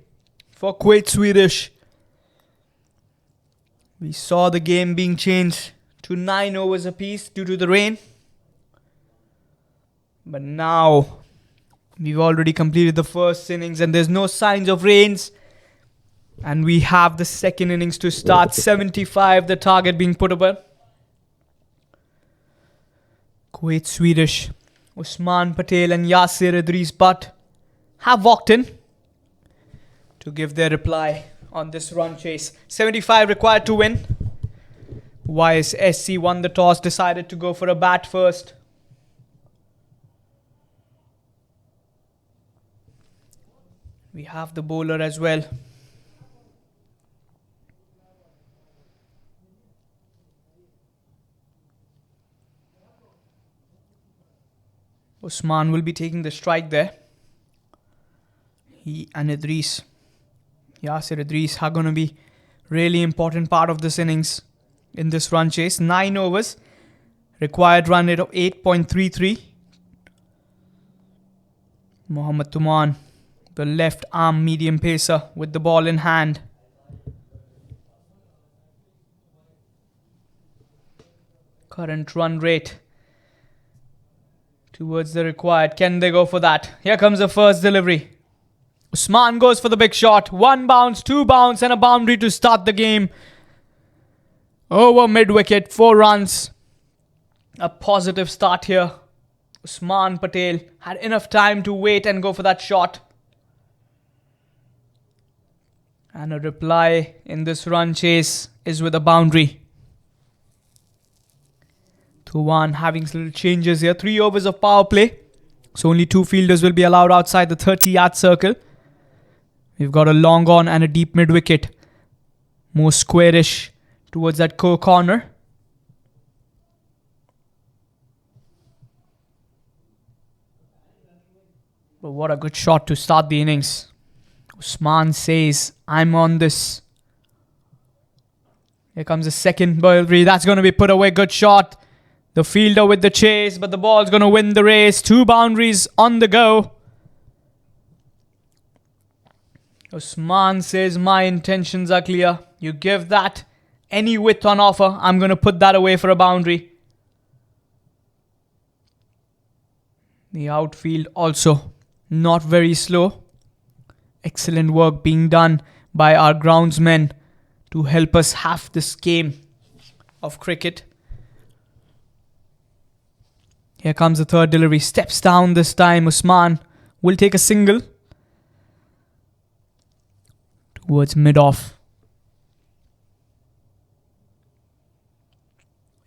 for Kuwait Swedish. We saw the game being changed to 9 overs apiece due to the rain. But now we've already completed the first innings and there's no signs of rains. And we have the second innings to start. 75, the target being put over. Kuwait Swedish, Usman Patel and Yasir Idris Butt have walked in to give their reply on this run chase. 75 required to win. YSSC won the toss, decided to go for a bat first. We have the bowler as well. Usman will be taking the strike there. He and Idris, Yasir Idris, are going to be really important part of this innings in this run chase. 9 overs. Required run rate of 8.33. Mohammad Tuman, the left arm medium pacer with the ball in hand. Current run rate towards the required. Can they go for that? Here comes the first delivery. Usman goes for the big shot. 1 bounce, 2 bounce and a boundary to start the game. Over mid-wicket, 4 runs. A positive start here. Usman Patel had enough time to wait and go for that shot. And a reply in this run chase is with a boundary. Tuman having little changes here. 3 overs of power play. So only 2 fielders will be allowed outside the 30-yard circle. We've got a long on and a deep mid-wicket. More squarish towards that corner. But what a good shot to start the innings. Usman says, I'm on this. Here comes the second boundary. That's going to be put away. Good shot. The fielder with the chase, but the ball's going to win the race. 2 boundaries on the go. Usman says, my intentions are clear. You give that any width on offer, I'm going to put that away for a boundary. The outfield also not very slow. Excellent work being done by our groundsmen to help us have this game of cricket. Here comes the third delivery. Steps down this time. Usman will take a single towards mid-off.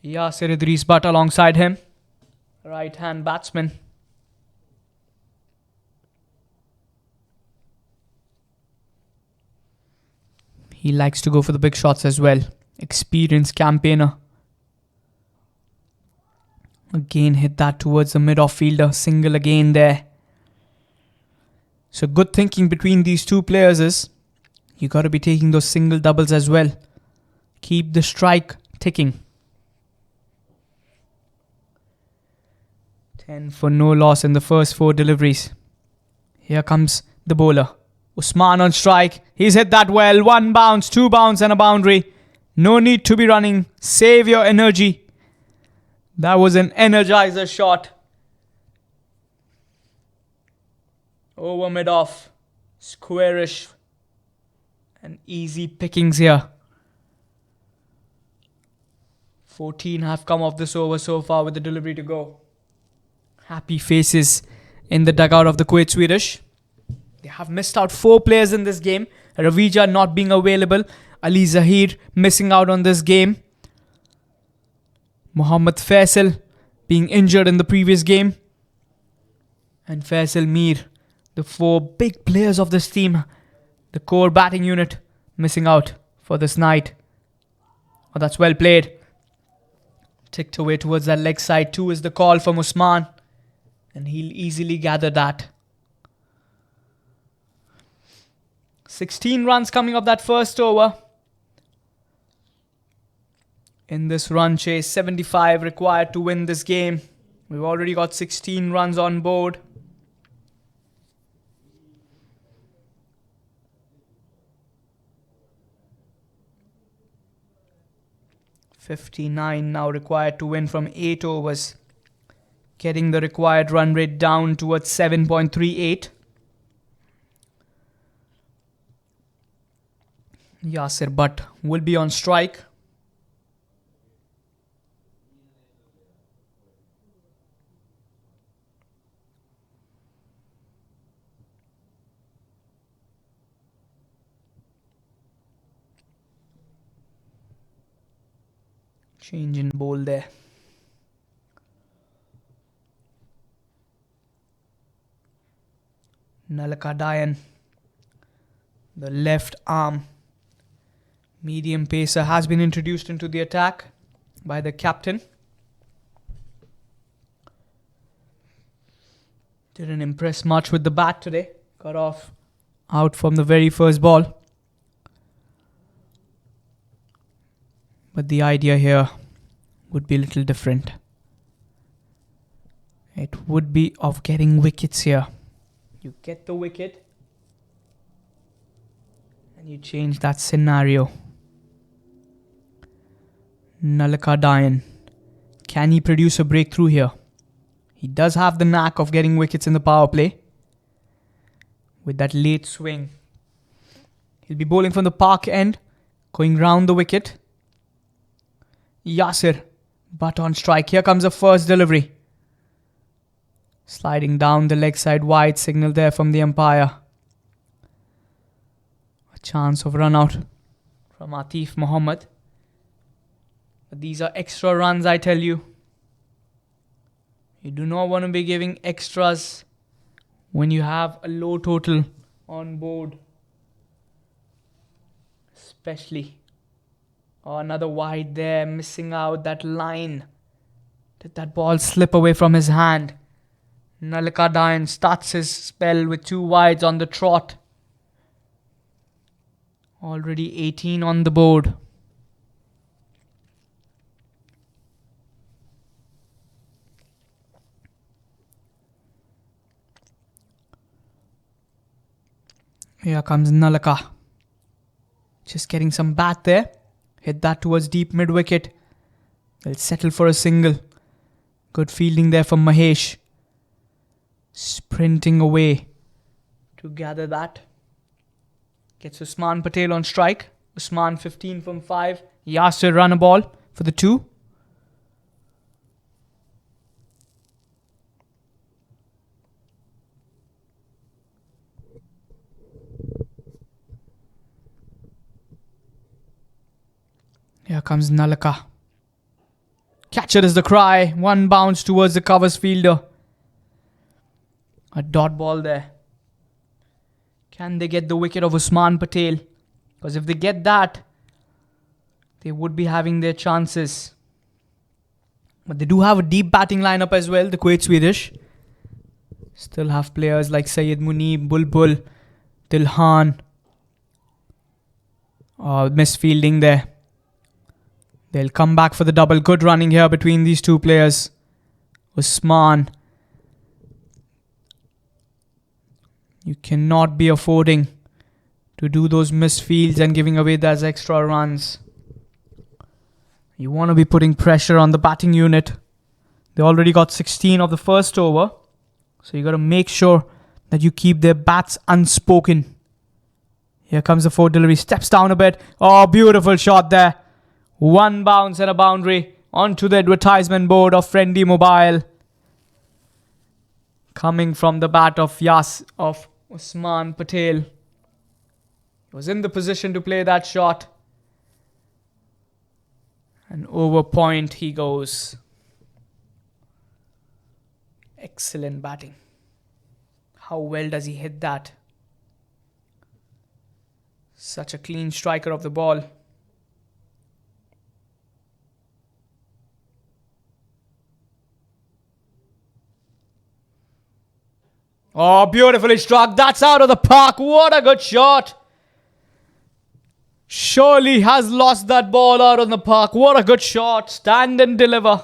Yasir Idris Butt alongside him. Right-hand batsman. He likes to go for the big shots as well. Experienced campaigner. Again hit that towards the mid-off fielder. Single again there. So good thinking between these two players is you got to be taking those single doubles as well. Keep the strike ticking. 10 for no loss in the first 4 deliveries. Here comes the bowler. Usman on strike. He's hit that well. 1 bounce, 2 bounce and a boundary. No need to be running. Save your energy. That was an energizer shot. Over mid-off. Squarish. And easy pickings here. 14 have come off this over so far with the delivery to go. Happy faces in the dugout of the Kuwait Swedish. They have missed out 4 players in this game. Ravija not being available. Ali Zahir missing out on this game. Mohammad Faisal being injured in the previous game. And Faisal Mir, the 4 big players of this team, the core batting unit, missing out for this night. Oh, that's well played. Ticked away towards that leg side. 2 is the call from Usman. And he'll easily gather that. 16 runs coming off that first over. In this run chase, 75 required to win this game. We've already got 16 runs on board. .59 now required to win from 8 overs. Getting the required run rate down towards 7.38. Yasir Butt will be on strike. Change in bowl there. Nalaka Dayan, the left arm medium pacer, has been introduced into the attack by the captain. Didn't impress much with the bat today. Got off out from the very first ball. But the idea here would be a little different. It would be of getting wickets here. You get the wicket and you change that scenario. Nalaka Dayan. Can he produce a breakthrough here? He does have the knack of getting wickets in the power play. With that late swing. He'll be bowling from the park end. Going round the wicket. Yasir Butt on strike. Here comes the first delivery. Sliding down the leg side wide, signal there from the umpire. A chance of run out from Atif Mohammed. But these are extra runs, I tell you. You do not want to be giving extras when you have a low total on board. Especially. Oh, another wide there, missing out that line. Did that ball slip away from his hand? Nalaka Dayan starts his spell with 2 wides on the trot. Already 18 on the board. Here comes Nalaka. Just getting some bat there. Hit that towards deep mid-wicket. They'll settle for a single. Good fielding there from Mahesh. Sprinting away to gather that. Gets Usman Patel on strike. Usman 15 from 5. Yasir run a ball for the 2. Here comes Nalaka. Catcher is the cry. 1 bounce towards the covers fielder. A dot ball there. Can they get the wicket of Usman Patel? Because if they get that, they would be having their chances. But they do have a deep batting lineup as well, the Kuwait Swedish. Still have players like Syed Munib, Bulbul, Dilhan. Misfielding there. They'll come back for the double. Good running here between these 2 players. Usman. You cannot be affording to do those misfields and giving away those extra runs. You want to be putting pressure on the batting unit. They already got 16 of the first over. So you got to make sure that you keep their bats unspoken. Here comes the 4th delivery. Steps down a bit. Oh, beautiful shot there. 1 bounce and a boundary onto the advertisement board of Friendly Mobile. Coming from the bat of Usman Patel. He was in the position to play that shot. And over point he goes. Excellent batting. How well does he hit that? Such a clean striker of the ball. Oh, beautifully struck. That's out of the park. What a good shot. Surely has lost that ball out on the park. What a good shot. Stand and deliver.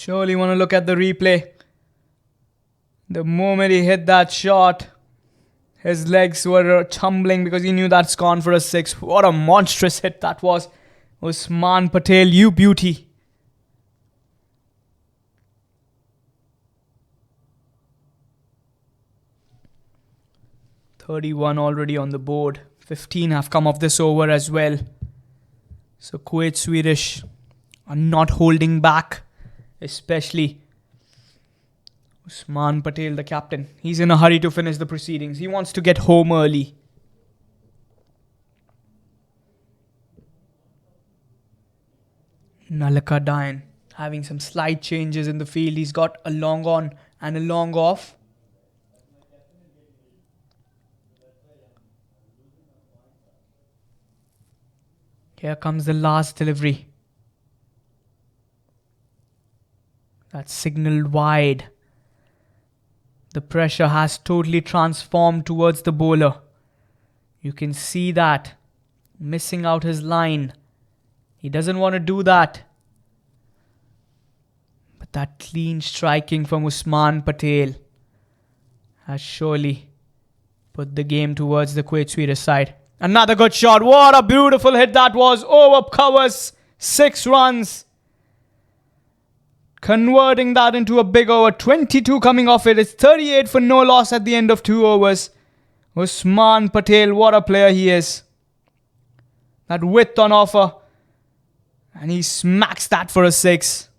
Surely want to look at the replay. The moment he hit that shot, his legs were tumbling because he knew that's gone for a 6. What a monstrous hit that was. Usman Patel, you beauty. .31 already on the board. 15 have come off this over as well. So Kuwait Swedish are not holding back, especially Usman Patel, the captain. He's in a hurry to finish the proceedings. He wants to get home early. Nalaka Dayan having some slight changes in the field. He's got a long on and a long off. Here comes the last delivery. That's signaled wide. The pressure has totally transformed towards the bowler. You can see that. Missing out his line. He doesn't want to do that. But that clean striking from Usman Patel has surely put the game towards the Kuwait Swedish side. Another good shot. What a beautiful hit that was. Over covers. 6 runs. Converting that into a big over. 22 coming off it. It's 38 for no loss at the end of 2 overs. Usman Patel, what a player he is. That width on offer. And he smacks that for a 6.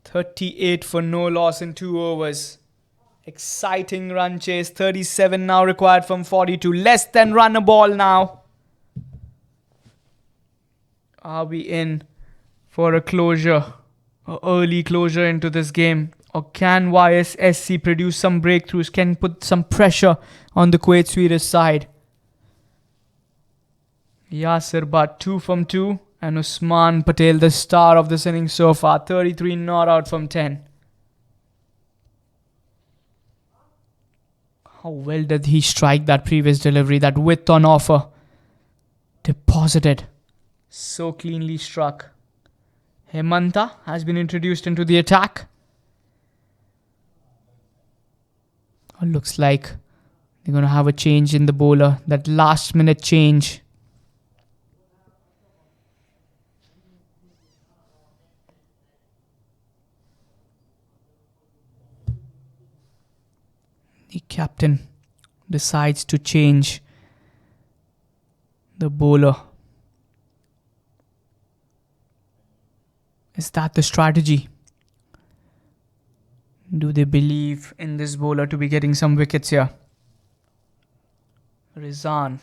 38 for no loss in 2 overs. Exciting run chase. 37 now required from 42. Less than run a ball now. Are we in for a closure? An early closure into this game? Or can YSSC produce some breakthroughs? Can put some pressure on the Kuwait Swedish side? Yasir Butt 2 from 2. And Usman Patel, the star of this inning so far. 33 not out from 10. How well did he strike that previous delivery? That width on offer. Deposited. So cleanly struck. Hemanta has been introduced into the attack. It looks like they're going to have a change in the bowler. That last minute change. The captain decides to change the bowler. Is that the strategy? Do they believe in this bowler to be getting some wickets here? Rizan.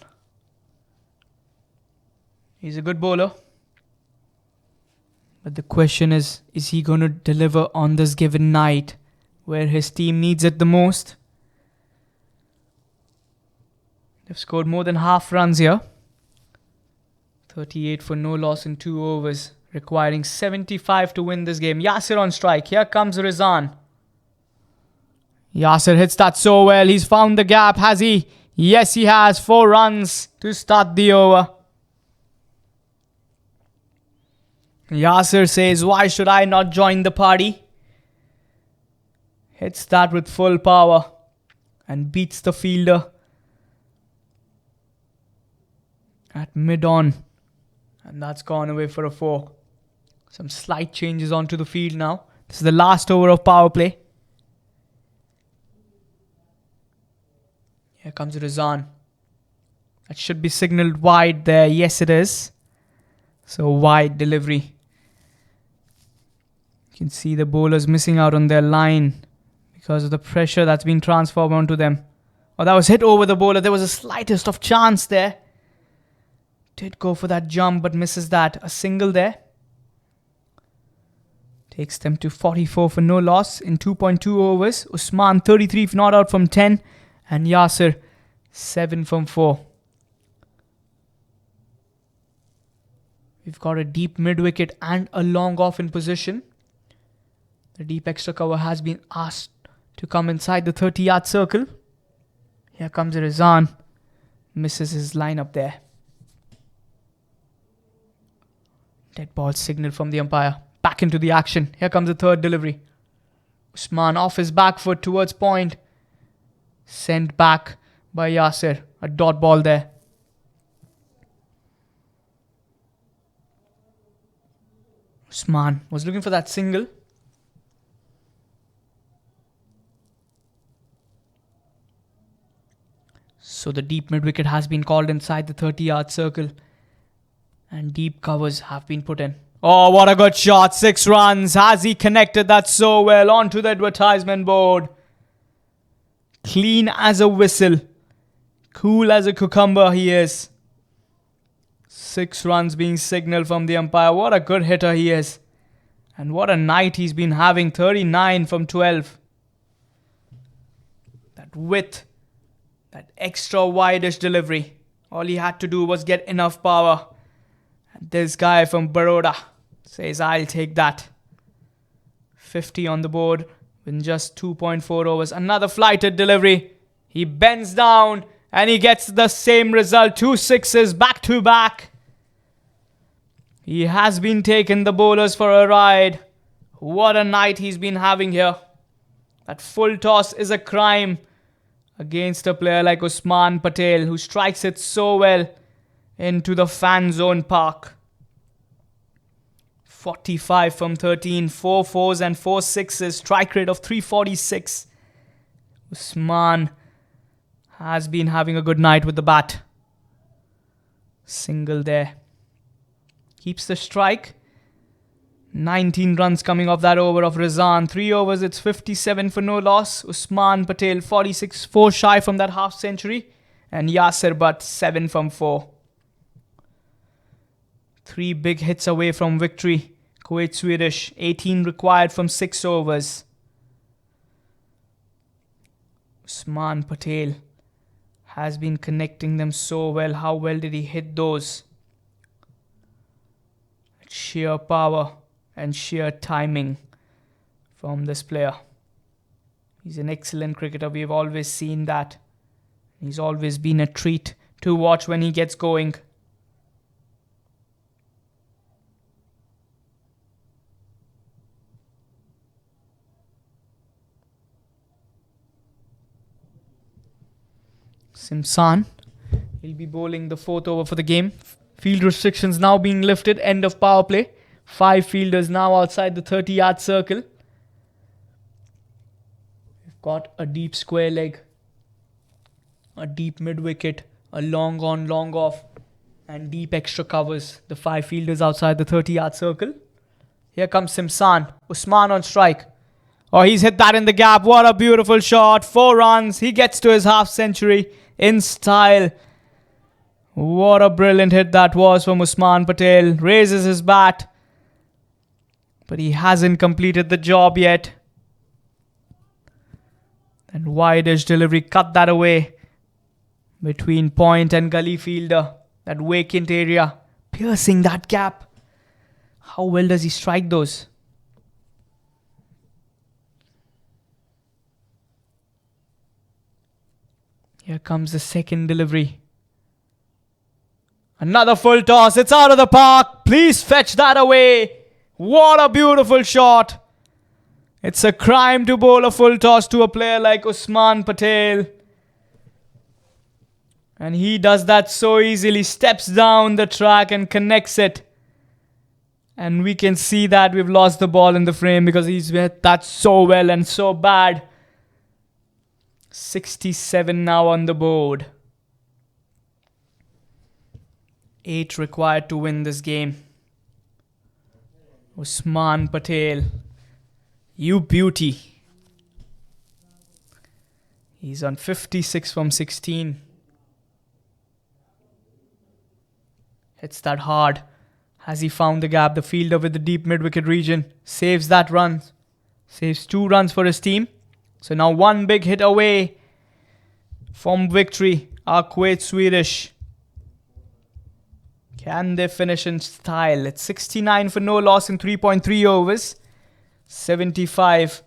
He's a good bowler. But the question is he going to deliver on this given night where his team needs it the most? They've scored more than half runs here. 38 for no loss in 2 overs. Requiring 75 to win this game. Yasir on strike. Here comes Rizan. Yasir hits that so well. He's found the gap. Has he? Yes, he has. 4 runs to start the over. Yasir says, why should I not join the party? Hits that with full power. And beats the fielder. At mid-on. And that's gone away for a 4. Some slight changes onto the field now. This is the last over of power play. Here comes Rizan. That should be signaled wide there. Yes, it is. So wide delivery. You can see the bowlers missing out on their line because of the pressure that's been transferred onto them. Oh, that was hit over the bowler. There was a slightest of chance there. Did go for that jump but misses that. A single there. Takes them to 44 for no loss in 2.2 overs. Usman 33 for not out from 10. And Yasir 7 from 4. We've got a deep mid-wicket and a long off in position. The deep extra cover has been asked to come inside the 30-yard circle. Here comes Rizan. Misses his line up there. Dead ball signal from the umpire. Back into the action. Here comes the third delivery. Usman off his back foot towards point. Sent back by Yasser. A dot ball there. Usman was looking for that single. So the deep mid-wicket has been called inside the 30-yard circle. And deep covers have been put in. Oh, what a good shot. 6 runs. Has he connected that so well onto the advertisement board? Clean as a whistle. Cool as a cucumber he is. 6 runs being signaled from the umpire. What a good hitter he is. And what a night he's been having. 39 from 12. That width. That extra wideish delivery. All he had to do was get enough power. And this guy from Baroda says, I'll take that. 50 on the board in just 2.4 overs. Another flighted delivery. He bends down and he gets the same result. 2 sixes back to back. He has been taking the bowlers for a ride. What a night he's been having here. That full toss is a crime against a player like Usman Patel, who strikes it so well into the fan zone park. 45 from 13, 4 fours and 4 sixes, strike rate of 346. Usman has been having a good night with the bat. Single there. Keeps the strike. 19 runs coming off that over of Rizan. 3 overs, it's 57 for no loss. Usman Patel, 46, 4 shy from that half century. And Yasser Butt, 7 from 4. 3 big hits away from victory. Kuwait Swedish, 18 required from 6 overs. Usman Patel has been connecting them so well. How well did he hit those? Sheer power and sheer timing from this player. He's an excellent cricketer. We've always seen that. He's always been a treat to watch when he gets going. Simsan, he'll be bowling the 4th over for the game. Field restrictions now being lifted. End of power play. 5 fielders now outside the 30-yard circle. We've got a deep square leg, a deep mid-wicket, a long on, long off, and deep extra covers. The 5 fielders outside the 30-yard circle. Here comes Simsan. Usman on strike. Oh, he's hit that in the gap. What a beautiful shot. 4 runs. He gets to his half century in style. What a brilliant hit that was from Usman Patel. Raises his bat. But he hasn't completed the job yet. And wide-ish delivery, cut that away. Between point and gully fielder. That vacant area. Piercing that gap. How well does he strike those? Here comes the second delivery. Another full toss. It's out of the park. Please fetch that away. What a beautiful shot. It's a crime to bowl a full toss to a player like Usman Patel. And he does that so easily. Steps down the track and connects it. And we can see that we've lost the ball in the frame because he's hit that so well and so bad. 67 now on the board. 8 required to win this game. Usman Patel, you beauty. He's on 56 from 16. Hits that hard. Has he found the gap? The fielder with the deep mid-wicket region saves that run. Saves 2 runs for his team. So now 1 big hit away from victory. Our Kuwait Swedish. Can they finish in style? It's 69 for no loss in 3.3 overs. 75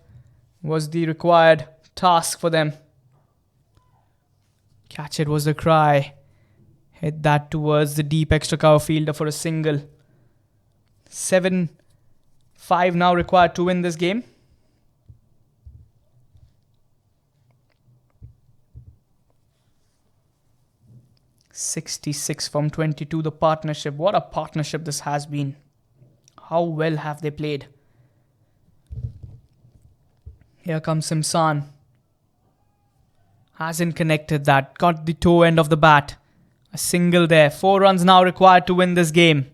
was the required task for them. Catch it was the cry. Hit that towards the deep extra cover fielder for a single. 7-5 now required to win this game. $66 from 22. The partnership. What a partnership this has been. How well have they played? Here comes Simsan. Hasn't connected that. Got the toe end of the bat. A single there. 4 runs now required to win this game.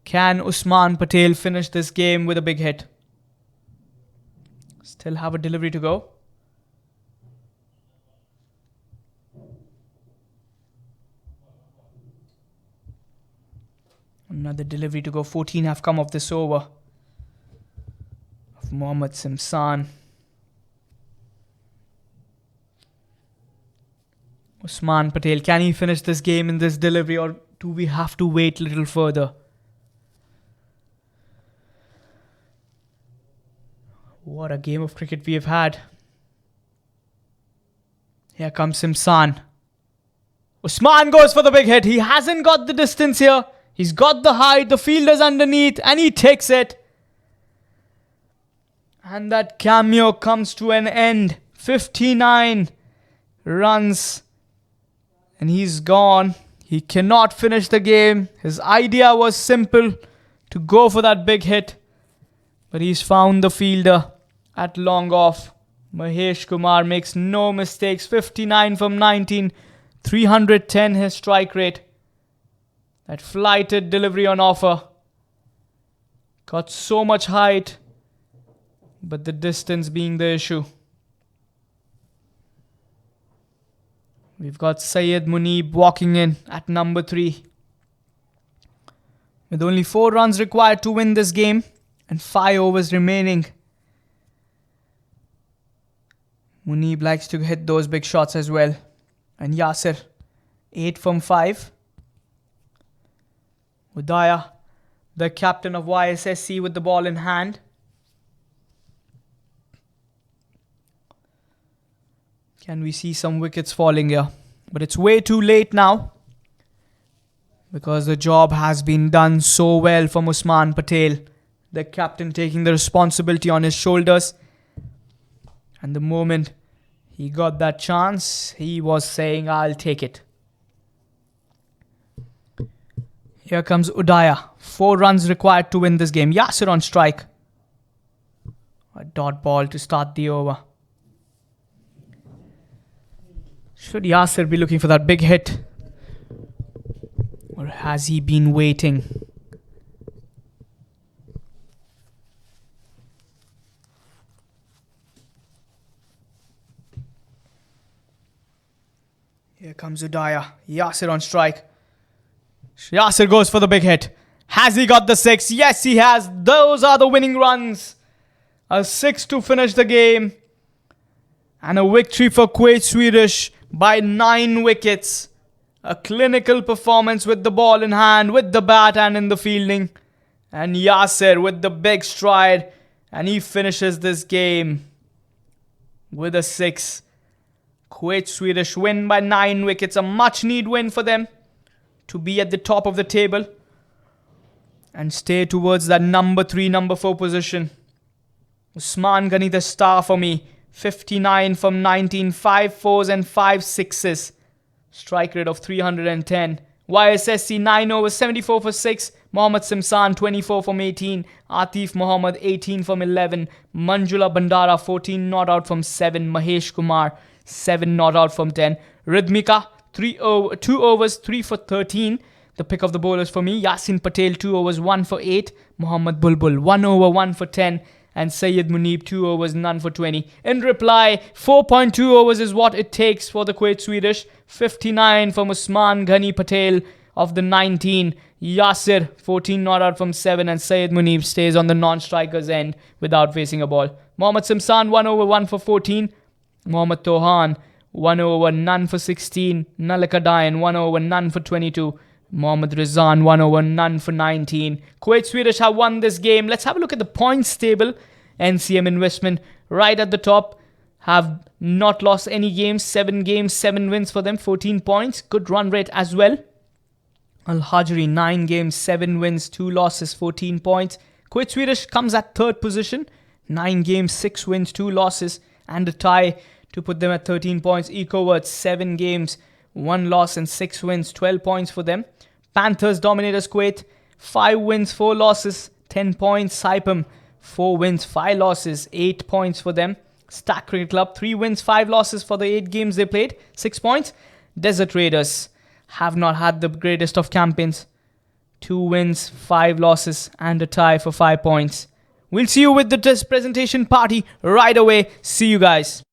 Can Usman Patel finish this game with a big hit? Still have a delivery to go. Another delivery to go. 14 have come off this over of Mohammad Simsan. Usman Patel, can he finish this game in this delivery, or do we have to wait a little further? What a game of cricket we have had. Here comes Simsan. Usman goes for the big hit. He hasn't got the distance here. He's got the height, the fielder's underneath, and he takes it. And that cameo comes to an end. 59 runs. And he's gone. He cannot finish the game. His idea was simple, to go for that big hit. But he's found the fielder at long off. Mahesh Kumar makes no mistakes. 59 from 19. 310 his strike rate. That flighted delivery on offer. Got so much height, but the distance being the issue. We've got Syed Munib walking in at number 3. With only 4 runs required to win this game and 5 overs remaining. Munib likes to hit those big shots as well. And Yasir, 8 from 5. Udaya, the captain of YSSC, with the ball in hand. Can we see some wickets falling here? But it's way too late now, because the job has been done so well from Usman Patel, the captain, taking the responsibility on his shoulders. And the moment he got that chance, he was saying, I'll take it. Here comes Udaya. 4 runs required to win this game. Yasir on strike. A dot ball to start the over. Should Yasir be looking for that big hit? Or has he been waiting? Here comes Udaya. Yasir on strike. Yasir goes for the big hit. Has he got the 6? Yes, he has. Those are the winning runs. A 6 to finish the game. And a victory for Kuwait Swedish by 9 wickets. A clinical performance with the ball in hand, with the bat and in the fielding. And Yasir with the big stride. And he finishes this game with a 6. Kuwait Swedish win by 9 wickets. A much needed win for them to be at the top of the table and stay towards that number 3, number 4 position. Usman Ghani, the star for me. 59 from 19, 5 fours and 5 sixes. Strike rate of 310. YSSC 9 overs, 74 for 6. Mohammad Simsan 24 from 18. Atif Mohammad 18 from 11. Manjula Bandara 14 not out from 7. Mahesh Kumar 7 not out from 10. Ridhmika 2 overs, 3 for 13. The pick of the bowlers for me. Yasin Patel 2 overs, 1 for 8. Mohammad Bulbul 1 over, 1 for 10. And Syed Munib 2 overs, none for 20. In reply, 4.2 overs is what it takes for the Kuwait Swedish. 59 from Usman Ghani Patel of the 19. Yasir 14 not out from 7. And Syed Munib stays on the non-striker's end without facing a ball. Mohammad Simsan 1 over, 1 for 14. Mohammad Tohan 1 over, none for 16. Nalika Dayan 1 over, none for 22. Mohammad Rizan 1 over, none for 19. Kuwait Swedish have won this game. Let's have a look at the points table. NCM Investment right at the top, have not lost any games. 7 games, 7 wins for them, 14 points. Good run rate as well. Al Hajri, 9 games, 7 wins, 2 losses, 14 points. Kuwait Swedish comes at third position. 9 games, 6 wins, 2 losses, and a tie to put them at 13 points. Kuwait, 7 games, 1 loss and 6 wins, 12 points for them. Panthers, Dominators Kuwait, 5 wins, 4 losses, 10 points. Saipem, 4 wins, 5 losses, 8 points for them. Stack Cricket Club, 3 wins, 5 losses for the 8 games they played, 6 points. Desert Raiders have not had the greatest of campaigns. 2 wins, 5 losses, and a tie for 5 points. We'll see you with the test presentation party right away. See you guys.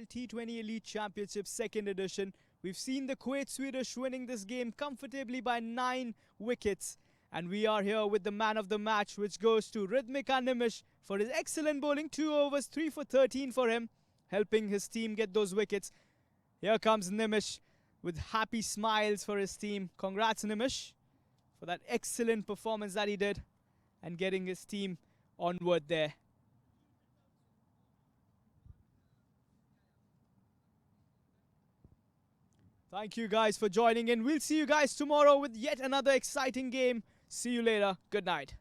T20 Elite Championship second edition. We've seen the Kuwait Swedish winning this game comfortably by 9 wickets. And we are here with the man of the match, which goes to Rhythmika Nimish for his excellent bowling. 2 overs, 3 for 13 for him, helping his team get those wickets. Here comes Nimish with happy smiles for his team. Congrats, Nimish, for that excellent performance that he did and getting his team onward there. Thank you guys for joining in. We'll see you guys tomorrow with yet another exciting game. See you later. Good night.